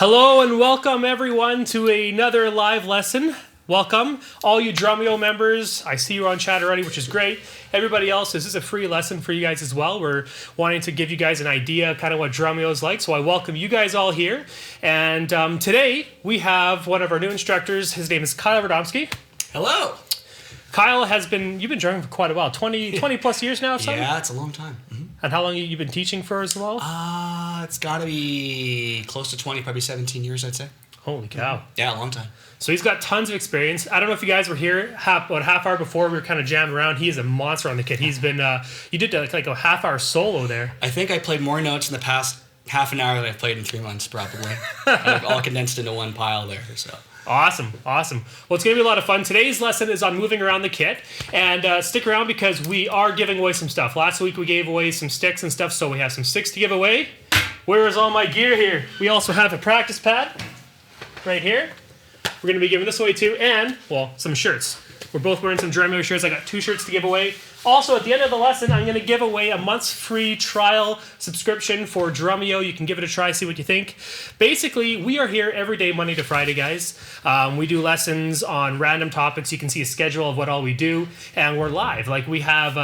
Hello and welcome everyone to another live lesson. Welcome, all you Drumeo members. I see you on chat already, which is great. Everybody else, this is a free lesson for you guys as well. We're wanting to give you guys an idea kind of what Drumeo is like, so I welcome you guys all here. And today we have one of our new instructors. His name is Kyle Radomsky. Hello. Kyle you've been drumming for quite a while, 20 plus years now or something? Yeah, it's a long time. Mm-hmm. And how long have you been teaching for as well? It's got to be close to 20, probably 17 years, I'd say. Holy cow. Mm-hmm. Yeah, a long time. So he's got tons of experience. I don't know if you guys were here about a half hour before. We were kind of jammed around. He is a monster on the kit. He's been, you did like a half hour solo there. I think I played more notes in the past half an hour than I've played in 3 months, probably. All condensed into one pile there, so. Awesome. Well, it's going to be a lot of fun. Today's lesson is on moving around the kit. And stick around because we are giving away some stuff. Last week we gave away some sticks and stuff, so we have some sticks to give away. Where is all my gear here? We also have a practice pad right here. We're going to be giving this away too. And, well, some shirts. We're both wearing some Drumeo shirts. I got 2 shirts to give away. Also, at the end of the lesson, I'm going to give away a month's free trial subscription for Drumeo. You can give it a try, see what you think. Basically, we are here every day, Monday to Friday, guys. We do lessons on random topics. You can see a schedule of what all we do, and we're live. Like we have,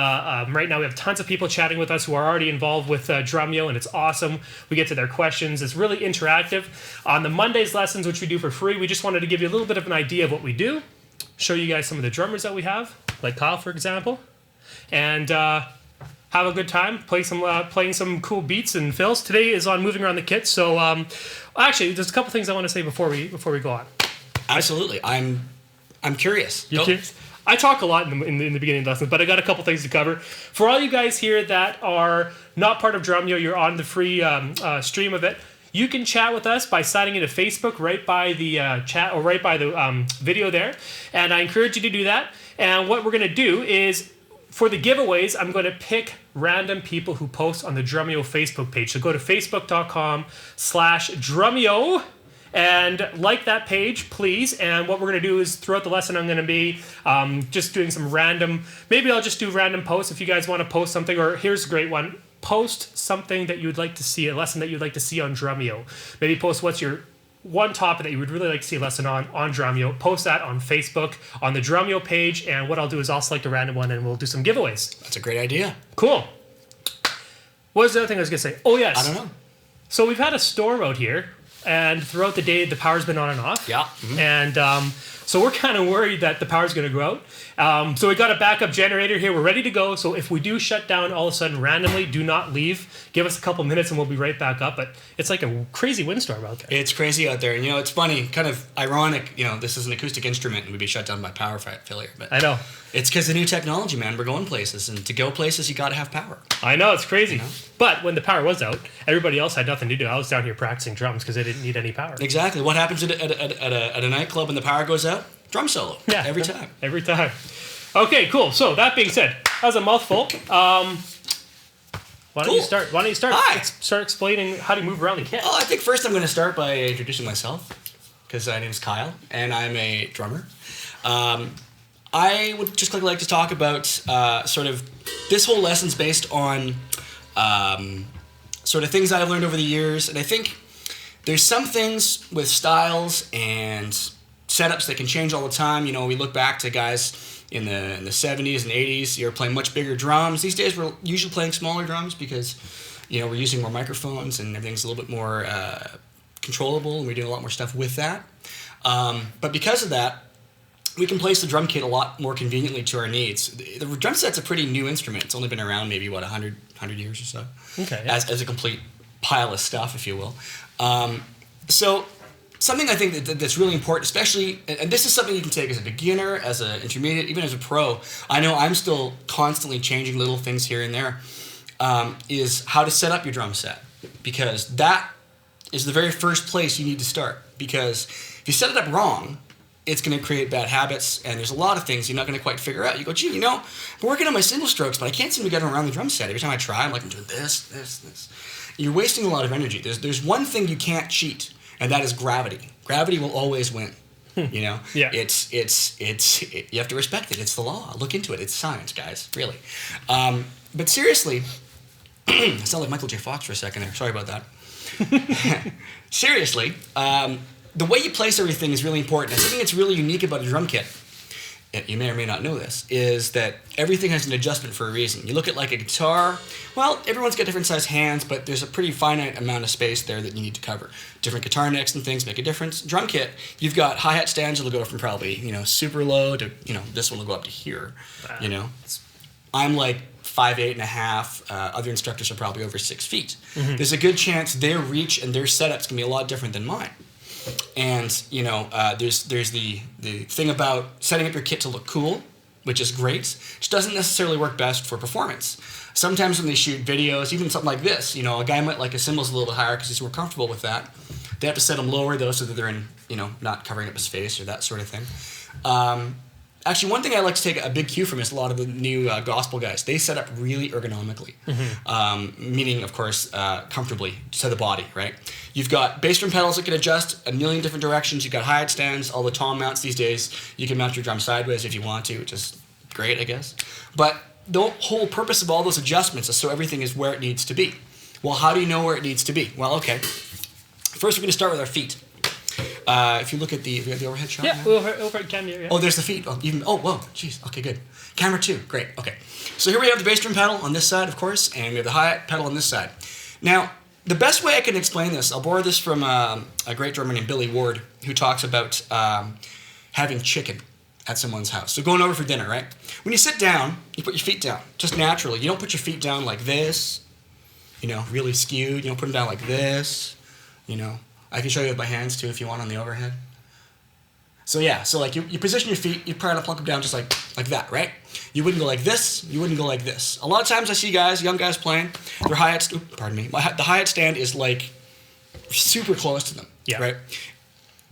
right now, we have tons of people chatting with us who are already involved with Drumeo, and it's awesome. We get to their questions. It's really interactive. On the Mondays lessons, which we do for free, we just wanted to give you a little bit of an idea of what we do, show you guys some of the drummers that we have, like Kyle, for example. And have a good time playing some cool beats and fills. Today is on moving around the kit. So actually, there's a couple things I want to say before we go on. Absolutely, I'm curious. You're curious? I talk a lot in the beginning of the lessons, but I got a couple things to cover. For all you guys here that are not part of Drumeo, you're on the free stream of it. You can chat with us by signing into Facebook right by the chat or right by the video there, and I encourage you to do that. And what we're going to do is, for the giveaways, I'm going to pick random people who post on the Drumeo Facebook page. So go to facebook.com/Drumeo and like that page, please. And what we're going to do is throughout the lesson, I'm going to be just doing some random, maybe I'll just do random posts if you guys want to post something. Or here's a great one. Post something that you'd like to see, a lesson that you'd like to see on Drumeo. Maybe post what's your one topic that you would really like to see a lesson on Drumeo. Post that on Facebook, on the Drumeo page, and what I'll do is I'll select a random one and we'll do some giveaways. That's a great idea. Cool. What was the other thing I was going to say? Oh, yes. I don't know. So we've had a storm out here, and throughout the day, the power's been on and off. Yeah. Mm-hmm. And so we're kind of worried that the power's going to go out. So we got a backup generator here. We're ready to go. So if we do shut down all of a sudden randomly, do not leave. Give us a couple minutes and we'll be right back up. But it's like a crazy windstorm out there. It's crazy out there. And, it's funny, kind of ironic, this is an acoustic instrument and we'd be shut down by power failure. But I know. It's because of new technology, man. We're going places. And to go places, you got to have power. I know, it's crazy. But when the power was out, everybody else had nothing to do. I was down here practicing drums because they didn't need any power. Exactly. What happens at a nightclub when the power goes out? Drum solo. Yeah. Every time. Every time. Okay, cool. So that being said, that was a mouthful. Why don't you start? Hi. Start explaining how to move around the kit. Oh, I think first I'm going to start by introducing myself, because my name is Kyle, and I'm a drummer. I would just like to talk about sort of this whole lesson's based on sort of things I've learned over the years, and I think there's some things with styles and setups that can change all the time. We look back to guys in the 70s and 80s. You're playing much bigger drums. These days we're usually playing smaller drums because we're using more microphones and everything's a little bit more controllable, and we're doing a lot more stuff with that. But because of that, we can place the drum kit a lot more conveniently to our needs. The drum set's a pretty new instrument. It's only been around maybe 100 years or so. Okay. As a complete pile of stuff, if you will. So something I think that's really important, especially, and this is something you can take as a beginner, as an intermediate, even as a pro. I know I'm still constantly changing little things here and there, is how to set up your drum set. Because that is the very first place you need to start. Because if you set it up wrong, it's going to create bad habits, and there's a lot of things you're not going to quite figure out. You go, gee, I'm working on my single strokes, but I can't seem to get them around the drum set. Every time I try, I'm like, I'm doing this. You're wasting a lot of energy. There's one thing you can't cheat, and that is gravity. Gravity will always win. Yeah. It's you have to respect it. It's the law. Look into it. It's science, guys. Really. But seriously, I sound like Michael J. Fox for a second there. Sorry about that. seriously, the way you place everything is really important. And something that's really unique about a drum kit, you may or may not know this, is that everything has an adjustment for a reason. You look at like a guitar, well, everyone's got different sized hands, but there's a pretty finite amount of space there that you need to cover. Different guitar necks and things make a difference. Drum kit, you've got hi-hat stands that'll go from probably, super low to, this one will go up to here, I'm like 5'8.5". Other instructors are probably over 6 feet. Mm-hmm. There's a good chance their reach and their setup's gonna be a lot different than mine. And there's the thing about setting up your kit to look cool, which is great, which doesn't necessarily work best for performance. Sometimes when they shoot videos, even something like this, a guy might like his cymbals a little bit higher because he's more comfortable with that. They have to set them lower though, so that they're in, not covering up his face or that sort of thing. Actually, one thing I like to take a big cue from is a lot of the new gospel guys. They set up really ergonomically, meaning, of course, comfortably to the body, right? You've got bass drum pedals that can adjust a million different directions. You've got hi-hat stands, all the tom mounts these days. You can mount your drum sideways if you want to, which is great, I guess. But the whole purpose of all those adjustments is so everything is where it needs to be. Well, how do you know where it needs to be? Well, okay. First, we're going to start with our feet. If you look at the overhead shot. Yeah, over at camera. Yeah. Oh, there's the feet. Whoa, jeez. Okay, good. Camera 2, great. Okay. So here we have the bass drum pedal on this side, of course, and we have the hi-hat pedal on this side. Now, the best way I can explain this, I'll borrow this from a great drummer named Billy Ward, who talks about having chicken at someone's house. So going over for dinner, right? When you sit down, you put your feet down, just naturally. You don't put your feet down like this, really skewed. You don't put them down like this, I can show you with my hands too if you want on the overhead. So yeah, like you position your feet, you try to plunk them down just like that, right? You wouldn't go like this, you wouldn't go like this. A lot of times I see young guys playing, their hi-hat, the hi-hat stand is like super close to them, right?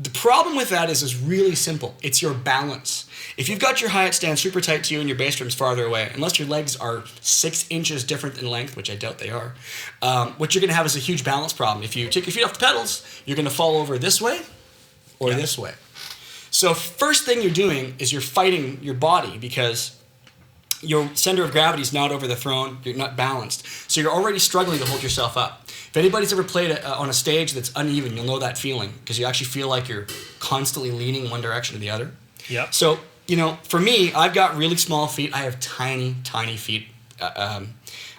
The problem with that is really simple. It's your balance. If you've got your hi-hat stand super tight to you and your bass drum's farther away, unless your legs are 6 inches different in length, which I doubt they are, what you're going to have is a huge balance problem. If you take your feet off the pedals, you're going to fall over this way or this way. So first thing you're doing is you're fighting your body because your center of gravity is not over the throne, you're not balanced. So you're already struggling to hold yourself up. If anybody's ever played on a stage that's uneven, you'll know that feeling because you actually feel like you're constantly leaning one direction or the other. Yeah. So, for me, I've got really small feet. I have tiny, tiny feet. I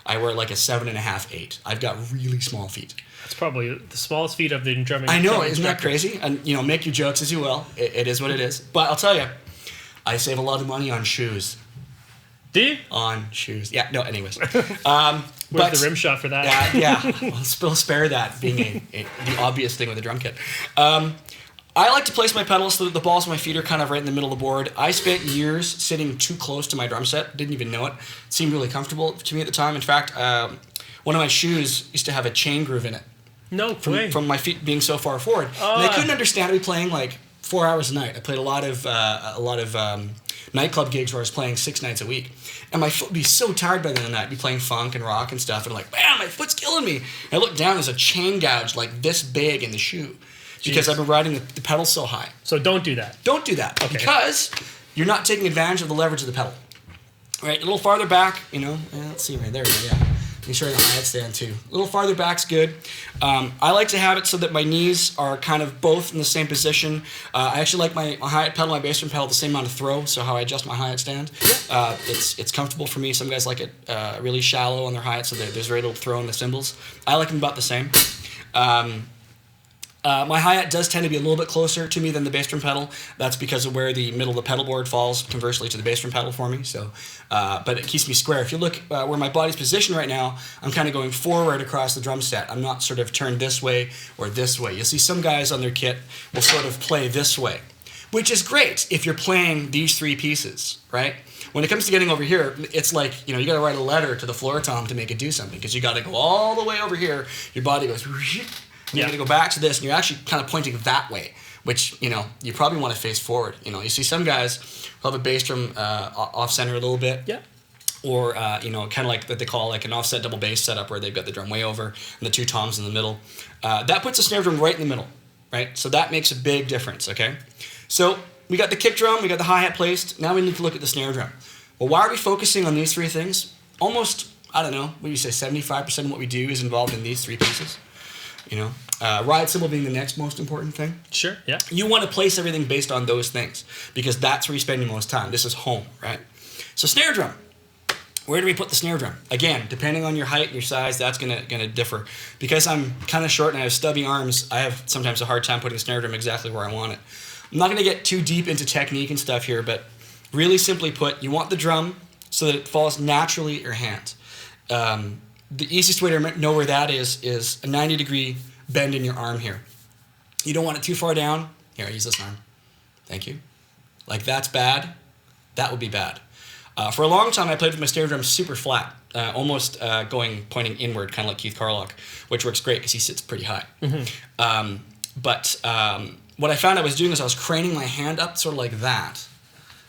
wear like a 7.5, 8. I've got really small feet. That's probably the smallest feet of the drumming. I know, isn't that crazy? And, make your jokes as you will. It is what it is. But I'll tell you, I save a lot of money on shoes. Do you? On shoes. Yeah, no, anyways. Where's the rim shot for that? Yeah. We'll spare that being the obvious thing with a drum kit. I like to place my pedals so that the balls of my feet are kind of right in the middle of the board. I spent years sitting too close to my drum set. Didn't even know it. It seemed really comfortable to me at the time. In fact, one of my shoes used to have a chain groove in it. No way. From my feet being so far forward. And I couldn't understand me playing like 4 hours a night. I played a lot of nightclub gigs where I was playing 6 nights a week. And my foot would be so tired by the end of the night. I'd be playing funk and rock and stuff. And I'm like, man, my foot's killing me. And I look down, there's a chain gouge like this big in the shoe. Because I've been riding the pedal so high. So don't do that. Don't do that. Okay. Because you're not taking advantage of the leverage of the pedal. Right, a little farther back, let's see right there, yeah. Make sure the hi-hat stand too. A little farther back's good. I like to have it so that my knees are kind of both in the same position. I actually like my hi-hat pedal and my bass drum pedal the same amount of throw, so how I adjust my hi-hat stand. It's comfortable for me. Some guys like it really shallow on their hi-hat, so there's very little throw in the cymbals. I like them about the same. My hi-hat does tend to be a little bit closer to me than the bass drum pedal. That's because of where the middle of the pedal board falls conversely to the bass drum pedal for me. So, but it keeps me square. If you look where my body's positioned right now, I'm kind of going forward across the drum set. I'm not sort of turned this way or this way. You'll see some guys on their kit will sort of play this way, which is great if you're playing these 3 pieces, right? When it comes to getting over here, it's like, you got to write a letter to the floor tom to make it do something because you got to go all the way over here. Your body goes... You're going to go back to this, and you're actually kind of pointing that way, which, you probably want to face forward. You see some guys who have a bass drum off-center a little bit. Yeah. Or, kind of like what they call like an offset double bass setup where they've got the drum way over and the 2 toms in the middle. That puts the snare drum right in the middle, right? So that makes a big difference, okay? So we got the kick drum, we got the hi-hat placed. Now we need to look at the snare drum. Well, why are we focusing on these 3 things? Almost, I don't know, what do you say, 75% of what we do is involved in these 3 pieces. You know, ride cymbal being the next most important thing. Sure. Yeah. You want to place everything based on those things because that's where you spend your most time. This is home, right? So snare drum. Where do we put the snare drum? Again, depending on your height and your size, that's gonna differ. Because I'm kind of short and I have stubby arms, I have sometimes a hard time putting the snare drum exactly where I want it. I'm not gonna get too deep into technique and stuff here, but really simply put, you want the drum so that it falls naturally at your hand. The easiest way to know where that is a 90-degree bend in your arm here. You don't want it too far down. Here, I use this arm. Thank you. Like that's bad. That would be bad. For a long time, I played with my snare drum super flat, almost pointing inward, kind of like Keith Carlock, which works great because he sits pretty high. Mm-hmm. But what I found I was doing is I was craning my hand up sort of like that.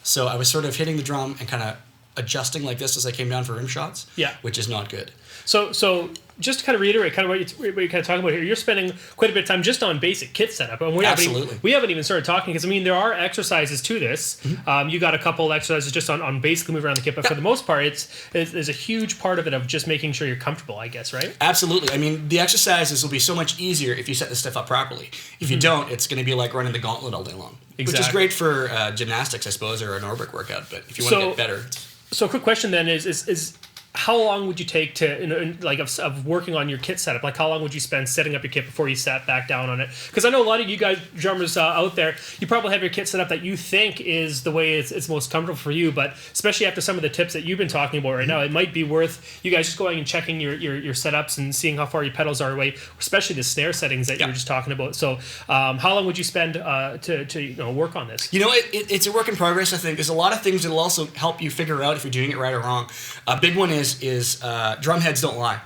So I was sort of hitting the drum and kind of adjusting like this as I came down for rim shots, which is not good. So just to kind of reiterate kind of what you're kind of talking about here, you're spending quite a bit of time just on basic kit setup. And we haven't even started talking because, I mean, there are exercises to this. Mm-hmm. You got a couple exercises just on basically moving around the kit, but for the most part, there's a huge part of it of just making sure you're comfortable, I guess, right? Absolutely. I mean, the exercises will be so much easier if you set this stuff up properly. If you don't, it's going to be like running the gauntlet all day long. Exactly. Which is great for gymnastics, I suppose, or an aerobic workout, but if you want to get better. So a quick question then is how long would you take to, of working on your kit setup? Like, how long would you spend setting up your kit before you sat back down on it? Because I know a lot of you guys, drummers out there, you probably have your kit set up that you think is the way it's most comfortable for you, but especially after some of the tips that you've been talking about right now, it might be worth you guys just going and checking your setups and seeing how far your pedals are away, especially the snare settings that you were just talking about. So how long would you spend to work on this? You know, it's a work in progress, I think. There's a lot of things that will also help you figure out if you're doing it right or wrong. A big one is drum heads don't lie.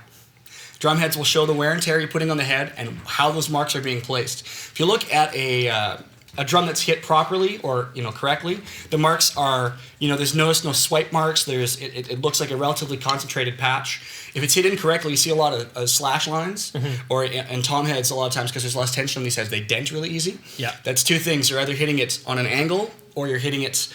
Drum heads will show the wear and tear you're putting on the head and how those marks are being placed. If you look at a drum that's hit properly or correctly, the marks are there's no swipe marks. It looks like a relatively concentrated patch. If it's hit incorrectly, you see a lot of slash lines, and tom heads a lot of times because there's less tension on these heads, they dent really easy. Yeah, that's two things. You're either hitting it on an angle or you're hitting it.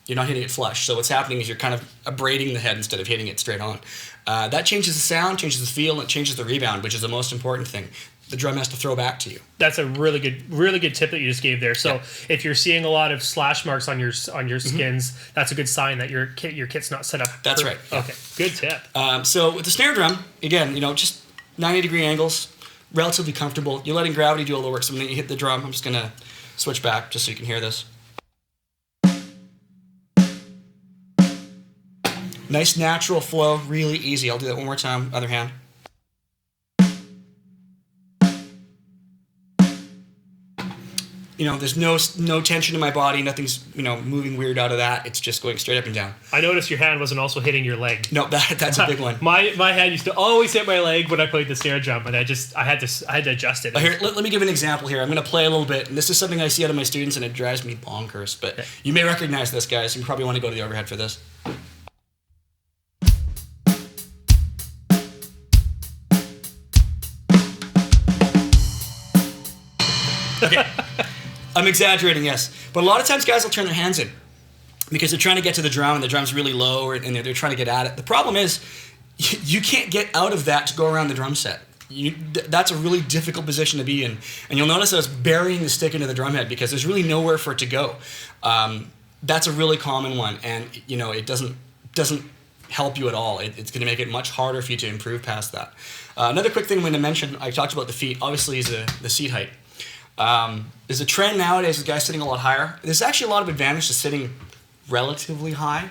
You're not hitting it flush. So what's happening is you're kind of abrading the head instead of hitting it straight on. That changes the sound, changes the feel, and it changes the rebound, which is the most important thing. The drum has to throw back to you. That's a really good tip that you just gave there. So if you're seeing a lot of slash marks on your skins, that's a good sign that your kit's not set up. That's right. Yeah. Okay, good tip. So with the snare drum, again, just 90-degree angles, relatively comfortable. You're letting gravity do all the work. So when you hit the drum, I'm just gonna switch back just so you can hear this. Nice natural flow, really easy. I'll do that one more time, other hand. There's no tension in my body, nothing's, moving weird out of that. It's just going straight up and down. I noticed your hand wasn't also hitting your leg. No, that's a big one. My hand used to always hit my leg when I played the snare drum, and I had to adjust it. Here, let me give an example here. I'm going to play a little bit, and this is something I see out of my students, and it drives me bonkers, but you may recognize this, guys. You probably want to go to the overhead for this. Okay. I'm exaggerating, yes. But a lot of times guys will turn their hands in because they're trying to get to the drum and the drum's really low and they're trying to get at it. The problem is you can't get out of that to go around the drum set. That's a really difficult position to be in. And you'll notice I was burying the stick into the drum head because there's really nowhere for it to go. That's a really common one, and it doesn't help you at all. It's going to make it much harder for you to improve past that. Another quick thing I'm going to mention, I talked about the feet, obviously, is the seat height. There's a trend nowadays with guys sitting a lot higher. There's actually a lot of advantage to sitting relatively high.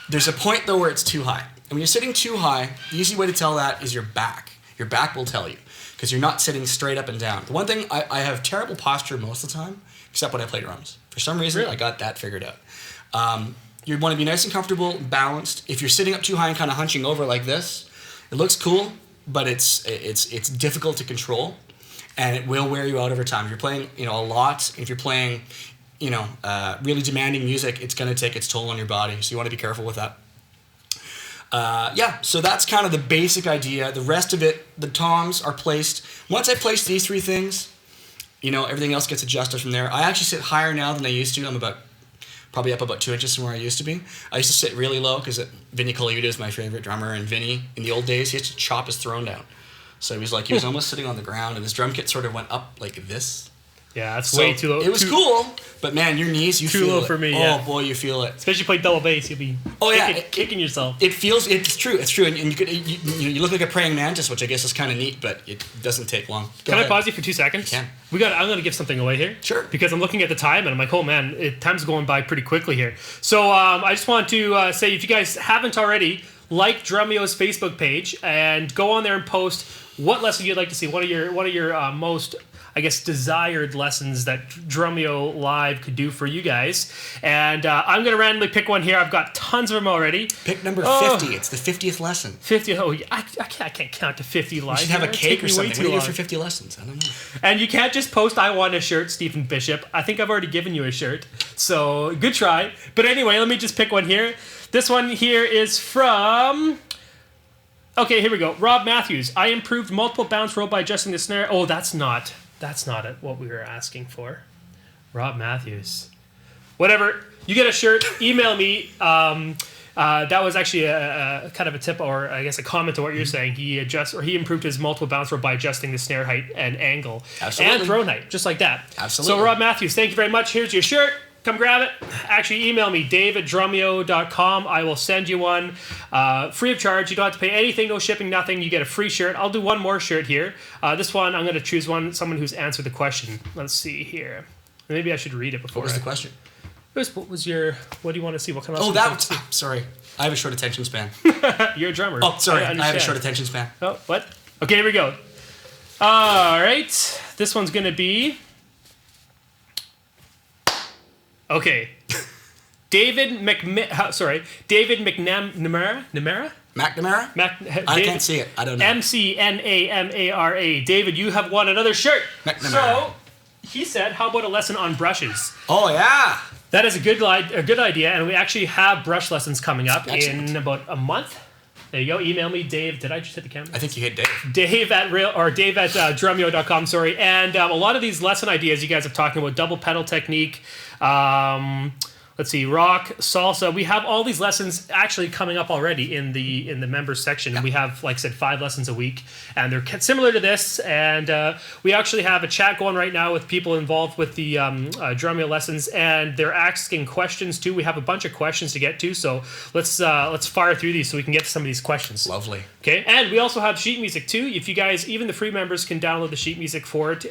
There's a point, though, where it's too high. And when you're sitting too high, the easy way to tell that is your back. Your back will tell you because you're not sitting straight up and down. The one thing, I have terrible posture most of the time, except when I play drums. For some reason, I got that figured out. You want to be nice and comfortable, balanced. If you're sitting up too high and kind of hunching over like this, it looks cool, but it's difficult to control. And it will wear you out over time. If you're playing, a lot, if you're playing, really demanding music, it's going to take its toll on your body. So you want to be careful with that. So that's kind of the basic idea. The rest of it, the toms are placed. Once I place these three things, everything else gets adjusted from there. I actually sit higher now than I used to. I'm probably up about 2 inches from where I used to be. I used to sit really low because Vinny Colaiuta is my favorite drummer, and Vinny, in the old days, he used to chop his throne down. So he was almost sitting on the ground, and his drum kit sort of went up like this. Yeah, that's way too low. It was cool, but man, your knees, you feel it. Too low for me, Oh boy, you feel it. Especially play double bass, you'll be kicking yourself. It's true, and you look like a praying mantis, which I guess is kind of neat, but it doesn't take long. Can I pause you for 2 seconds? You can. I'm going to give something away here. Sure. Because I'm looking at the time, and I'm like, oh man, time's going by pretty quickly here. So I just want to say, if you guys haven't already, like Drumeo's Facebook page, and go on there and post what lesson you'd like to see. One of your most, I guess, desired lessons that Drumeo Live could do for you guys. And I'm going to randomly pick one here. I've got tons of them already. Pick number 50. It's the 50th lesson. 50. Oh, I can't count to 50 live. You should have a cake or something. What do you do for 50 lessons? I don't know. And you can't just post, I want a shirt, Stephen Bishop. I think I've already given you a shirt. So, good try. But anyway, let me just pick one here. This one here is from... Okay, here we go. Rob Matthews. I improved multiple bounce roll by adjusting the snare. Oh, that's not it, what we were asking for. Rob Matthews. Whatever. You get a shirt. Email me. That was actually a kind of a tip, or I guess a comment to what you're saying. He improved his multiple bounce roll by adjusting the snare height and angle. Absolutely. And throw height, just like that. Absolutely. So Rob Matthews, thank you very much. Here's your shirt. Come grab it. Actually, email me, dave@drumeo.com. I will send you one free of charge. You don't have to pay anything, no shipping, nothing. You get a free shirt. I'll do one more shirt here. This one, I'm going to choose someone who's answered the question. Let's see here. Maybe I should read it before. What was the question? What do you want to see? What kind of sorry. I have a short attention span. You're a drummer. Oh, sorry. I have a short attention span. Oh, what? Okay, here we go. All right. This one's going to be... Okay. David McNamara? McNamara? I can't see it. I don't know. McNamara. David, you have won another shirt. McNamara. So, he said, how about a lesson on brushes? Oh, yeah. That is a good idea, and we actually have brush lessons coming up in about a month. There you go. Email me, Dave. Did I just hit the camera? I think you hit Dave. Dave at Drumeo.com, sorry. And a lot of these lesson ideas you guys are talking about, double pedal technique, let's see, rock, salsa. We have all these lessons actually coming up already in the members section. We have, like I said, 5 lessons a week, and they're similar to this. And we actually have a chat going right now with people involved with the Drumeo lessons, and they're asking questions too. We have a bunch of questions to get to, so let's fire through these so we can get to some of these questions. Lovely. Okay, and we also have sheet music too. If you guys, even the free members, can download the sheet music for it.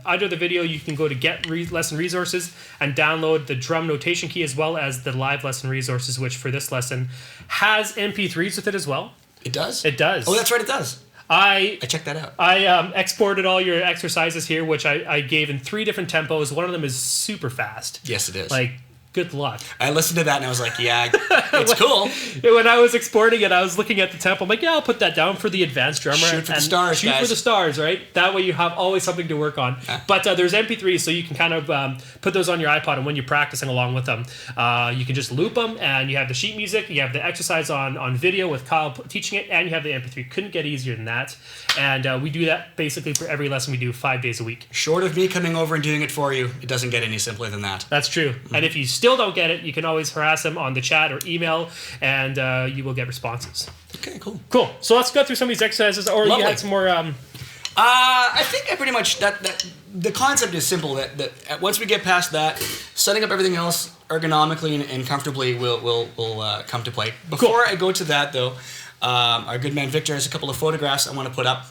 Under the video, you can go to Get Lesson Resources and download the drum notation key, as well as the live lesson resources, which for this lesson has MP3s with it as well. It does? It does. Oh, that's right, it does. I checked that out. I exported all your exercises here, which I gave in 3 different tempos. One of them is super fast. Yes, it is. Like, good luck. I listened to that and I was like, yeah, it's cool. When I was exporting it, I was looking at the tempo. I'm like, yeah, I'll put that down for the advanced drummer. Shoot for the stars, Shoot for the stars, right? That way you have always something to work on. Yeah. But there's MP3s, so you can kind of put those on your iPod, and when you're practicing along with them, you can just loop them, and you have the sheet music, you have the exercise on video with Kyle teaching it, and you have the MP3. Couldn't get easier than that. And we do that basically for every lesson we do 5 days a week. Short of me coming over and doing it for you, it doesn't get any simpler than that. That's true. Mm-hmm. And if you still don't get it, you can always harass them on the chat or email, and you will get responses. Okay, cool. Cool. So let's go through some of these exercises, or Lovely. you had some more... I think I pretty much... that the concept is simple. That once we get past that, setting up everything else ergonomically and comfortably will come to play. Before I go to that, though, our good man Victor has a couple of photographs I want to put up.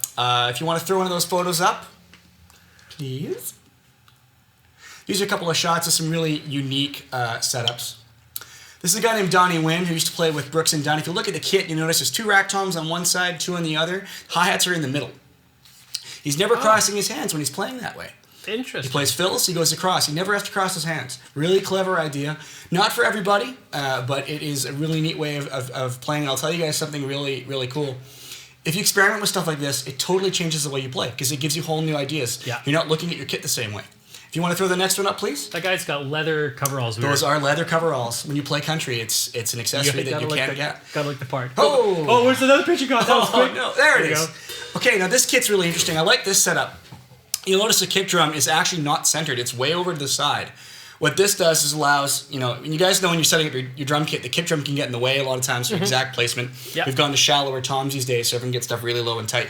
If you want to throw one of those photos up, please. These are a couple of shots of some really unique setups. This is a guy named Donnie Wynn who used to play with Brooks and Dunn. If you look at the kit, you notice there's 2 rack toms on one side, 2 on the other. Hi-hats are in the middle. He's never crossing his hands when he's playing that way. Interesting. He plays fills, he goes across. He never has to cross his hands. Really clever idea. Not for everybody, but it is a really neat way of playing. And I'll tell you guys something really, really cool. If you experiment with stuff like this, it totally changes the way you play, because it gives you whole new ideas. Yeah. You're not looking at your kit the same way. If you want to throw the next one up, please. That guy's got leather coveralls. Those are leather coveralls. When you play country, it's an accessory that you can't get. Gotta look the part. Oh, where's another picture gone? That was quick. No, there it is. Okay, now this kit's really interesting. I like this setup. You'll notice the kick drum is actually not centered. It's way over to the side. What this does is allows, and you guys know when you're setting up your drum kit, the kick drum can get in the way a lot of times for exact placement. Yep. We've gone to shallower toms these days, so everyone gets stuff really low and tight.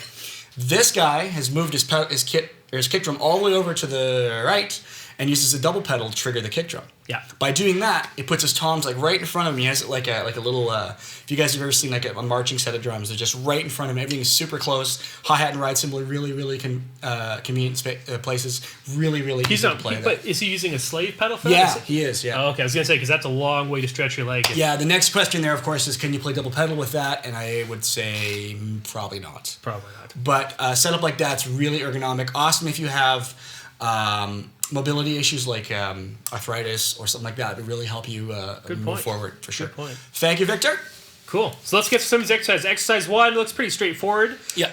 This guy has moved his kick drum all the way over to the right and uses a double pedal to trigger the kick drum. Yeah. By doing that, it puts his toms like right in front of him. He has it like a little. If you guys have ever seen like a marching set of drums, they're just right in front of him. Everything is super close. Hi-hat and ride cymbal are really convenient places. Really easy to play. But is he using a slave pedal for that? that? He is. Yeah. Oh, okay, I was gonna say because that's a long way to stretch your leg. Yeah. The next question there, of course, is can you play double pedal with that? And I would say probably not. Probably not. But setup like that's really ergonomic. Awesome if you have mobility issues like arthritis or something like that. It would really help you move forward for sure. Good point. Thank you, Victor. Cool. So let's get to some of these exercises. Exercise 1 looks pretty straightforward. Yeah.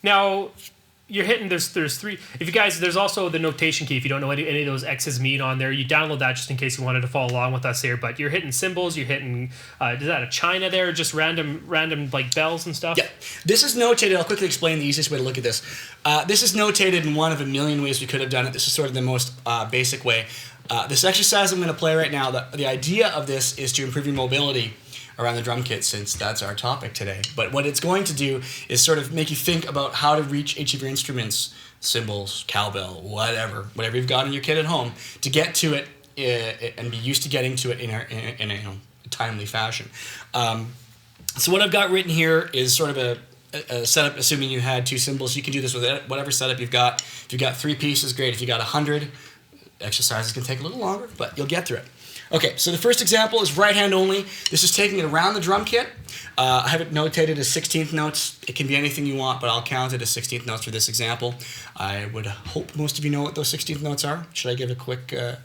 Now, you're hitting, there's three. If you guys, there's also the notation key. If you don't know what any of those X's mean on there, you download that just in case you wanted to follow along with us here. But you're hitting symbols, you're hitting, is that a china there? Just random like bells and stuff? Yeah. This is notated. I'll quickly explain the easiest way to look at this. This is notated in one of a million ways we could have done it. This is sort of the most basic way. This exercise I'm going to play right now, the idea of this is to improve your mobility around the drum kit, since that's our topic today. But what it's going to do is sort of make you think about how to reach each of your instruments, cymbals, cowbell, whatever you've got in your kit at home, to get to it and be used to getting to it in a timely fashion. So what I've got written here is sort of a setup, assuming you had 2 cymbals. You can do this with whatever setup you've got. If you've got 3 pieces, great. If you got 100, exercises can take a little longer, but you'll get through it. Okay, so the first example is right hand only. This is taking it around the drum kit. I have it notated as 16th notes. It can be anything you want, but I'll count it as 16th notes for this example. I would hope most of you know what those 16th notes are. Should I give a quick... No,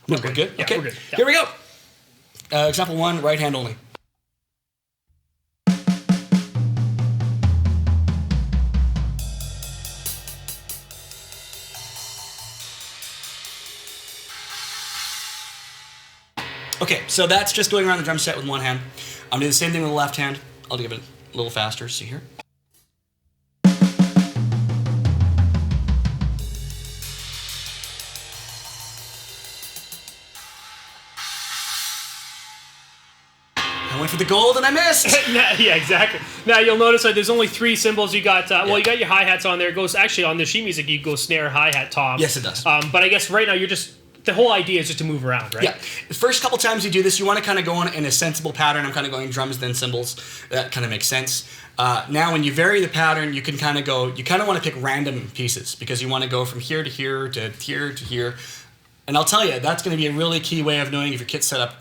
we're good? Yeah, okay, we're good. Yeah. Here we go. Example 1, right hand only. Okay, so that's just going around the drum set with one hand. I'm doing the same thing with the left hand. I'll give it a little faster. See here. I went for the gold and I missed. Yeah, exactly. Now you'll notice that there's only 3 cymbals. You got you got your hi-hats on there. It goes actually on the sheet music. You go snare, hi-hat, tom. Yes, it does. But I guess right now you're just. The whole idea is just to move around, right? Yeah. The first couple times you do this, you want to kind of go in a sensible pattern. I'm kind of going drums, then cymbals. That kind of makes sense. Now, when you vary the pattern, you can kind of go, you kind of want to pick random pieces because you want to go from here to here to here to here. And I'll tell you, that's going to be a really key way of knowing if your kit's set up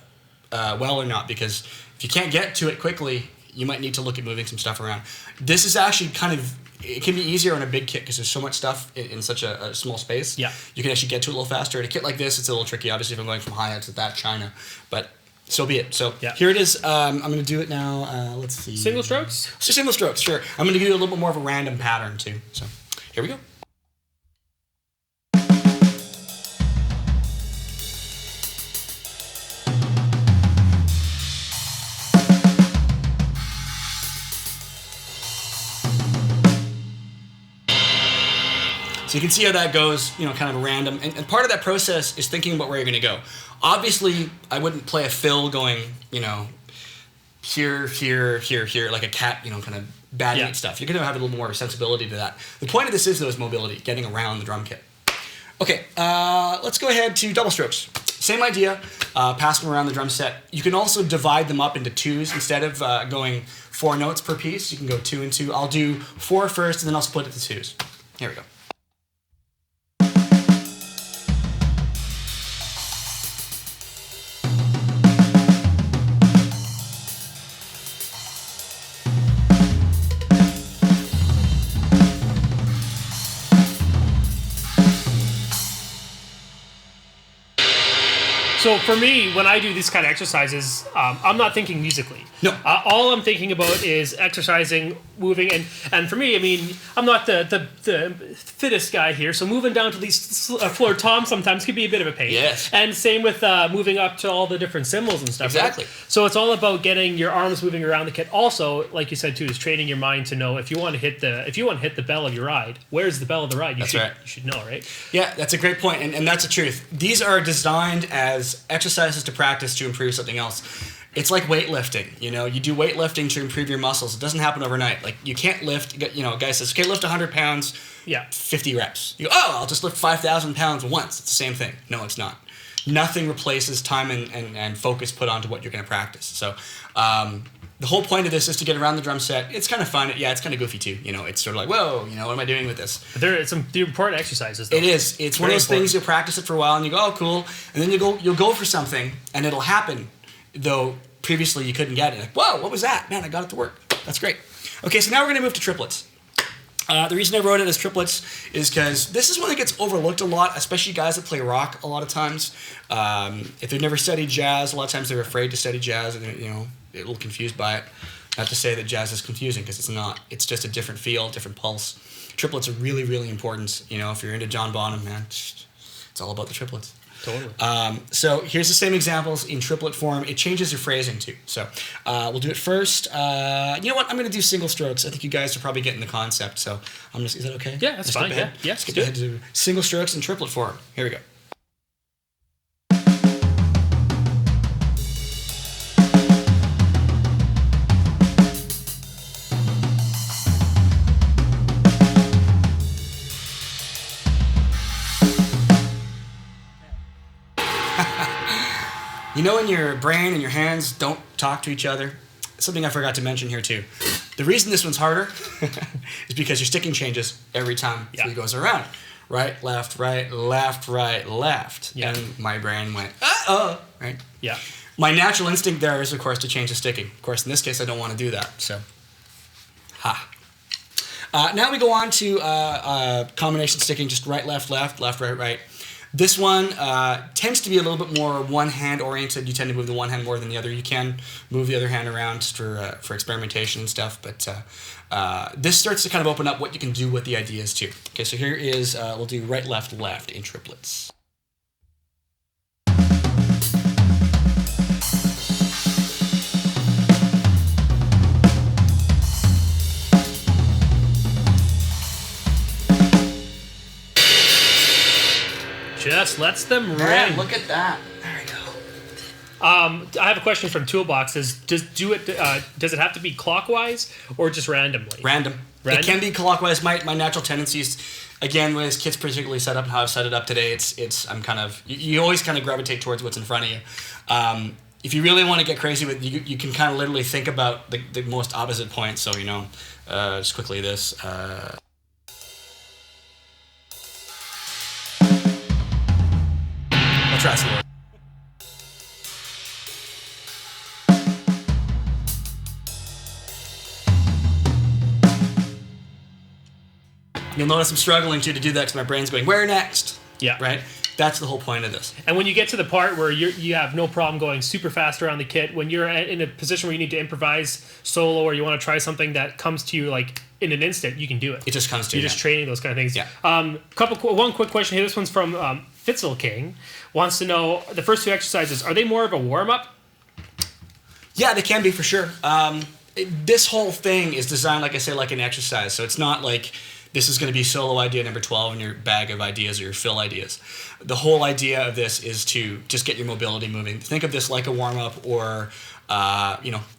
well or not, because if you can't get to it quickly, you might need to look at moving some stuff around. This is actually kind of, it can be easier on a big kit because there's so much stuff in such a small space. Yeah. You can actually get to it a little faster. In a kit like this, it's a little tricky, obviously, if I'm going from hi-hats to that china. But so be it. So here it is. I'm going to do it now. Let's see. Single strokes? So single strokes, sure. I'm going to give you a little bit more of a random pattern, too. So here we go. So you can see how that goes, kind of random. And part of that process is thinking about where you're going to go. Obviously, I wouldn't play a fill going, here, here, here, here, like a cat, kind of batting at stuff. You're going to have a little more sensibility to that. The point of this is, though, is mobility, getting around the drum kit. Okay, let's go ahead to double strokes. Same idea, pass them around the drum set. You can also divide them up into 2s. Instead of going 4 notes per piece, you can go 2 and 2. I'll do 4 first, and then I'll split it to 2s. Here we go. So for me, when I do these kind of exercises, I'm not thinking musically. No. All I'm thinking about is exercising, moving, and for me, I mean, I'm not the fittest guy here, so moving down to these floor toms sometimes can be a bit of a pain. Yes. And same with moving up to all the different cymbals and stuff. Exactly. Right? So it's all about getting your arms moving around the kit. Also, like you said too, is training your mind to know if you want to hit the bell of your ride. Where's the bell of the ride? You should know, right? Yeah, that's a great point, and that's the truth. These are designed as exercises to practice to improve something else. It's like weightlifting. You know, you do weightlifting to improve your muscles. It doesn't happen overnight. Like you can't lift. You know, a guy says, "Okay, lift 100 pounds." Yeah. 50 reps. You go, oh, I'll just lift 5,000 pounds once. It's the same thing. No, it's not. Nothing replaces time and focus put onto what you're going to practice. So the whole point of this is to get around the drum set. It's kind of fun. Yeah, it's kind of goofy too. You know, it's sort of like, whoa, you know, what am I doing with this? It's some important exercises, though. It is. It's one of those things, you'll practice it for a while and you go, oh, cool. And then you'll go for something and it'll happen, though previously you couldn't get it. Like, whoa, what was that? Man, I got it to work. That's great. Okay, so now we're going to move to triplets. The reason I wrote it as triplets is because this is one that gets overlooked a lot, especially guys that play rock a lot of times. If they've never studied jazz, a lot of times they're afraid to study jazz, and you know, they're a little confused by it. Not to say that jazz is confusing, because it's not. It's just a different feel, different pulse. Triplets are really, really important. You know, if you're into John Bonham, man, it's all about the triplets. Totally. So here's the same examples in triplet form. It changes your phrasing too. So we'll do it first. You know what? I'm going to do single strokes. I think you guys are probably getting the concept. So is that okay? Yeah, that's fine. Yeah, skip ahead to single strokes in triplet form. Here we go. You know when your brain and your hands don't talk to each other? Something I forgot to mention here too. The reason this one's harder is because your sticking changes every time it goes around. Right, left, right, left, right, left. Yeah. And my brain went, uh-oh, right? Yeah. My natural instinct there is, of course, to change the sticking. Of course, in this case, I don't want to do that, so. Now we go on to combination sticking, just right, left, left, left, right, right. This one tends to be a little bit more one-hand oriented. You tend to move the one hand more than the other. You can move the other hand around just for experimentation and stuff, but this starts to kind of open up what you can do with the ideas too. Okay, so here is, we'll do right, left, left in triplets. Just lets them ring. Man, look at that. There we go. I have a question from Toolboxes. Does it have to be clockwise or just randomly? Random. It can be clockwise. My natural tendencies, again, when this kit's particularly set up and how I've set it up today, I'm kind of, you always kind of gravitate towards what's in front of you. If you really want to get crazy with it, you can kind of literally think about the most opposite point. So, you know, just quickly this. I'll try some more. You'll notice I'm struggling to do that because my brain's going, where next? Yeah. Right? That's the whole point of this. And when you get to the part where you have no problem going super fast around the kit, when you're in a position where you need to improvise solo or you want to try something that comes to you like in an instant, you can do it. It just comes to you. You're just training those kind of things. Yeah. One quick question here. This one's from Fitzel King. Wants to know, the first two exercises, are they more of a warm-up? Yeah, they can be for sure. This whole thing is designed, like I say, like an exercise. So it's not like this is going to be solo idea number 12 in your bag of ideas or your fill ideas. The whole idea of this is to just get your mobility moving. Think of this like a warm-up, or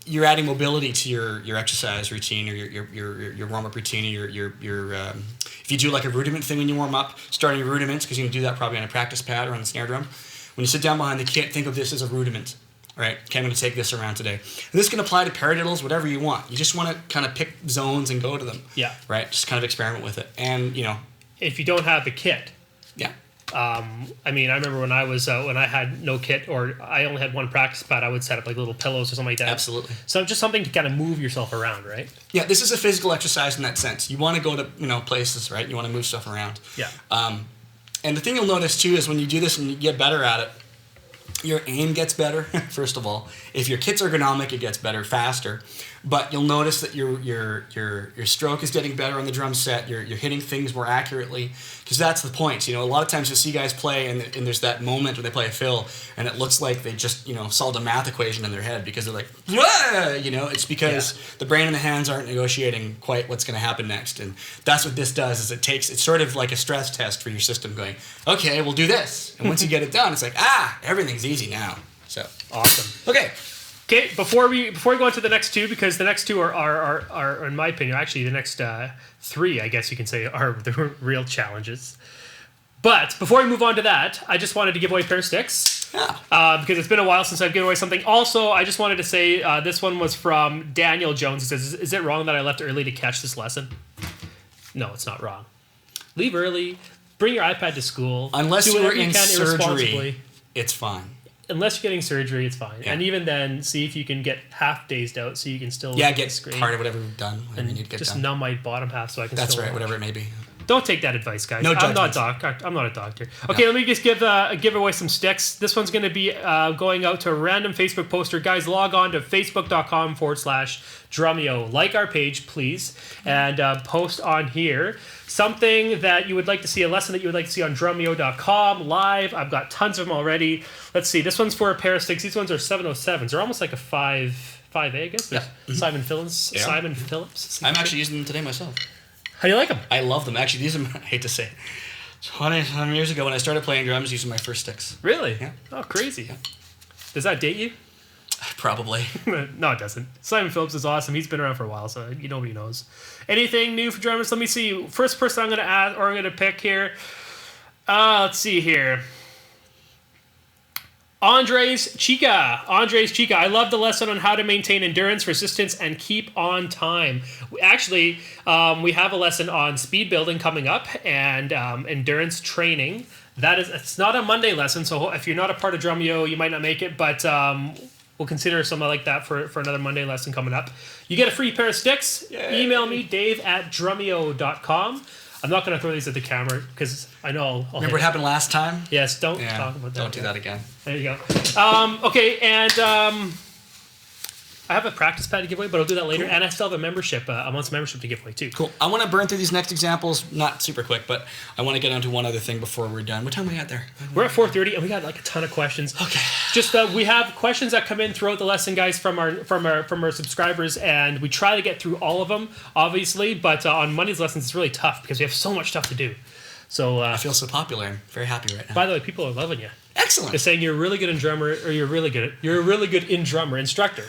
you're adding mobility to your exercise routine or your warm-up routine, or your if you do like a rudiment thing when you warm up, starting your rudiments, because you can do that probably on a practice pad or on the snare drum. When you sit down behind the kit, think of this as a rudiment. Right, okay, I'm going to take this around today. And this can apply to paradiddles, whatever you want. You just want to kind of pick zones and go to them. Yeah. Right, just kind of experiment with it. And, you know. If you don't have the kit. Yeah. I remember when I was, when I had no kit or I only had one practice pad, I would set up like little pillows or something like that. Absolutely. So just something to kind of move yourself around, right? Yeah, this is a physical exercise in that sense. You want to go to, places, right? You want to move stuff around. Yeah. And the thing you'll notice, too, is when you do this and you get better at it, your aim gets better, first of all. If your kit's ergonomic, it gets better faster. But you'll notice that your stroke is getting better on the drum set. You're hitting things more accurately, because that's the point. A lot of times you'll see guys play, and there's that moment when they play a fill, and it looks like they just solved a math equation in their head, because they're like, wah! It's because the brain and the hands aren't negotiating quite what's going to happen next. And that's what this does. Is it's sort of like a stress test for your system, going, okay, we'll do this. And once you get it done, it's like, everything's easy now. So awesome. Okay. Okay, before we go on to the next two, because the next two are in my opinion, actually the next three, I guess you can say, are the real challenges. But before we move on to that, I just wanted to give away a pair of sticks. Yeah. Because it's been a while since I've given away something. Also, I just wanted to say this one was from Daniel Jones. He says, "Is it wrong that I left early to catch this lesson?" No, it's not wrong. Leave early. Bring your iPad to school. Unless do you were whatever in you can surgery, irresponsibly. it's fine. Unless you're getting surgery, it's fine. Yeah. And even then, see if you can get half dazed out so you can still Get screen. part of whatever you've done. Whatever you need to get Just done. numb my bottom half so I can That's still right, watch. whatever it may be. Don't take that advice, guys. No I'm not judgment. I'm not a doctor. Okay, let me just give away some sticks. This one's going to be going out to a random Facebook poster. Guys, log on to facebook.com/Drumeo. Like our page, please, and post on here something that you would like to see, a lesson that you would like to see on Drumeo.com live. I've got tons of them already. Let's see. This one's for a pair of sticks. These ones are 707s. They're almost like a 5A, I guess. Yeah. Simon Phillips. Yeah. Simon Phillips. I'm actually using them today myself. How do you like them? I love them. Actually, these are, I hate to say, 20 years ago when I started playing drums, these are my first sticks. Really? Yeah. Oh, crazy. Yeah. Does that date you? Probably. No, it doesn't. Simon Phillips is awesome. He's been around for a while, so nobody knows. Anything new for drummers? Let me see. First person I'm going to add or I'm going to pick here. Let's see here. Andres Chica. I love the lesson on how to maintain endurance, resistance, and keep on time. Actually, we have a lesson on speed building coming up and endurance training. It's not a Monday lesson, so if you're not a part of Drumeo, you might not make it, but we'll consider something like that for another Monday lesson coming up. You get a free pair of sticks. Yay. Email me, dave@drumeo.com. I'm not going to throw these at the camera because I know I'll Remember what happened last time? Yes, don't talk about that. Don't do that again. There you go. Okay, and I have a practice pad to give away, but I'll do that later. Cool. And I still have a month's membership to give away too. Cool. I want to burn through these next examples, not super quick, but I want to get onto one other thing before we're done. What time are we at there? We're at 4:30, and we got like a ton of questions. Okay. Just we have questions that come in throughout the lesson, guys, from our subscribers, and we try to get through all of them, obviously. But on Monday's lessons, it's really tough because we have so much stuff to do. So I feel so popular. I'm very happy right now. By the way, people are loving you. Excellent. They're saying you're really good in drummer, or you're a really good in drummer instructor.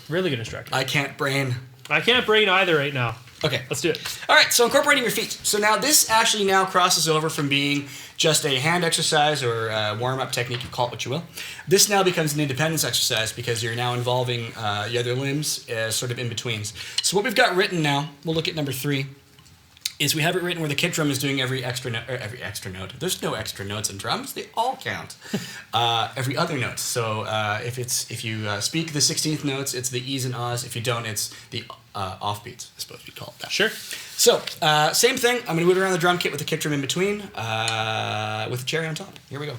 Really good instructor. I can't brain either right now. Okay. Let's do it. All right, so incorporating your feet. So now this actually now crosses over from being just a hand exercise or a warm-up technique, you call it what you will. This now becomes an independence exercise because you're now involving the other limbs as sort of in-betweens. So what we've got written now, we'll look at number 3, is we have it written where the kick drum is doing every extra note. There's no extra notes in drums; they all count. Every other note. So if you speak the 16th notes, it's the E's and Ahs. If you don't, it's the offbeats. I suppose we call it that. Sure. So same thing. I'm going to move around the drum kit with the kick drum in between, with the cherry on top. Here we go.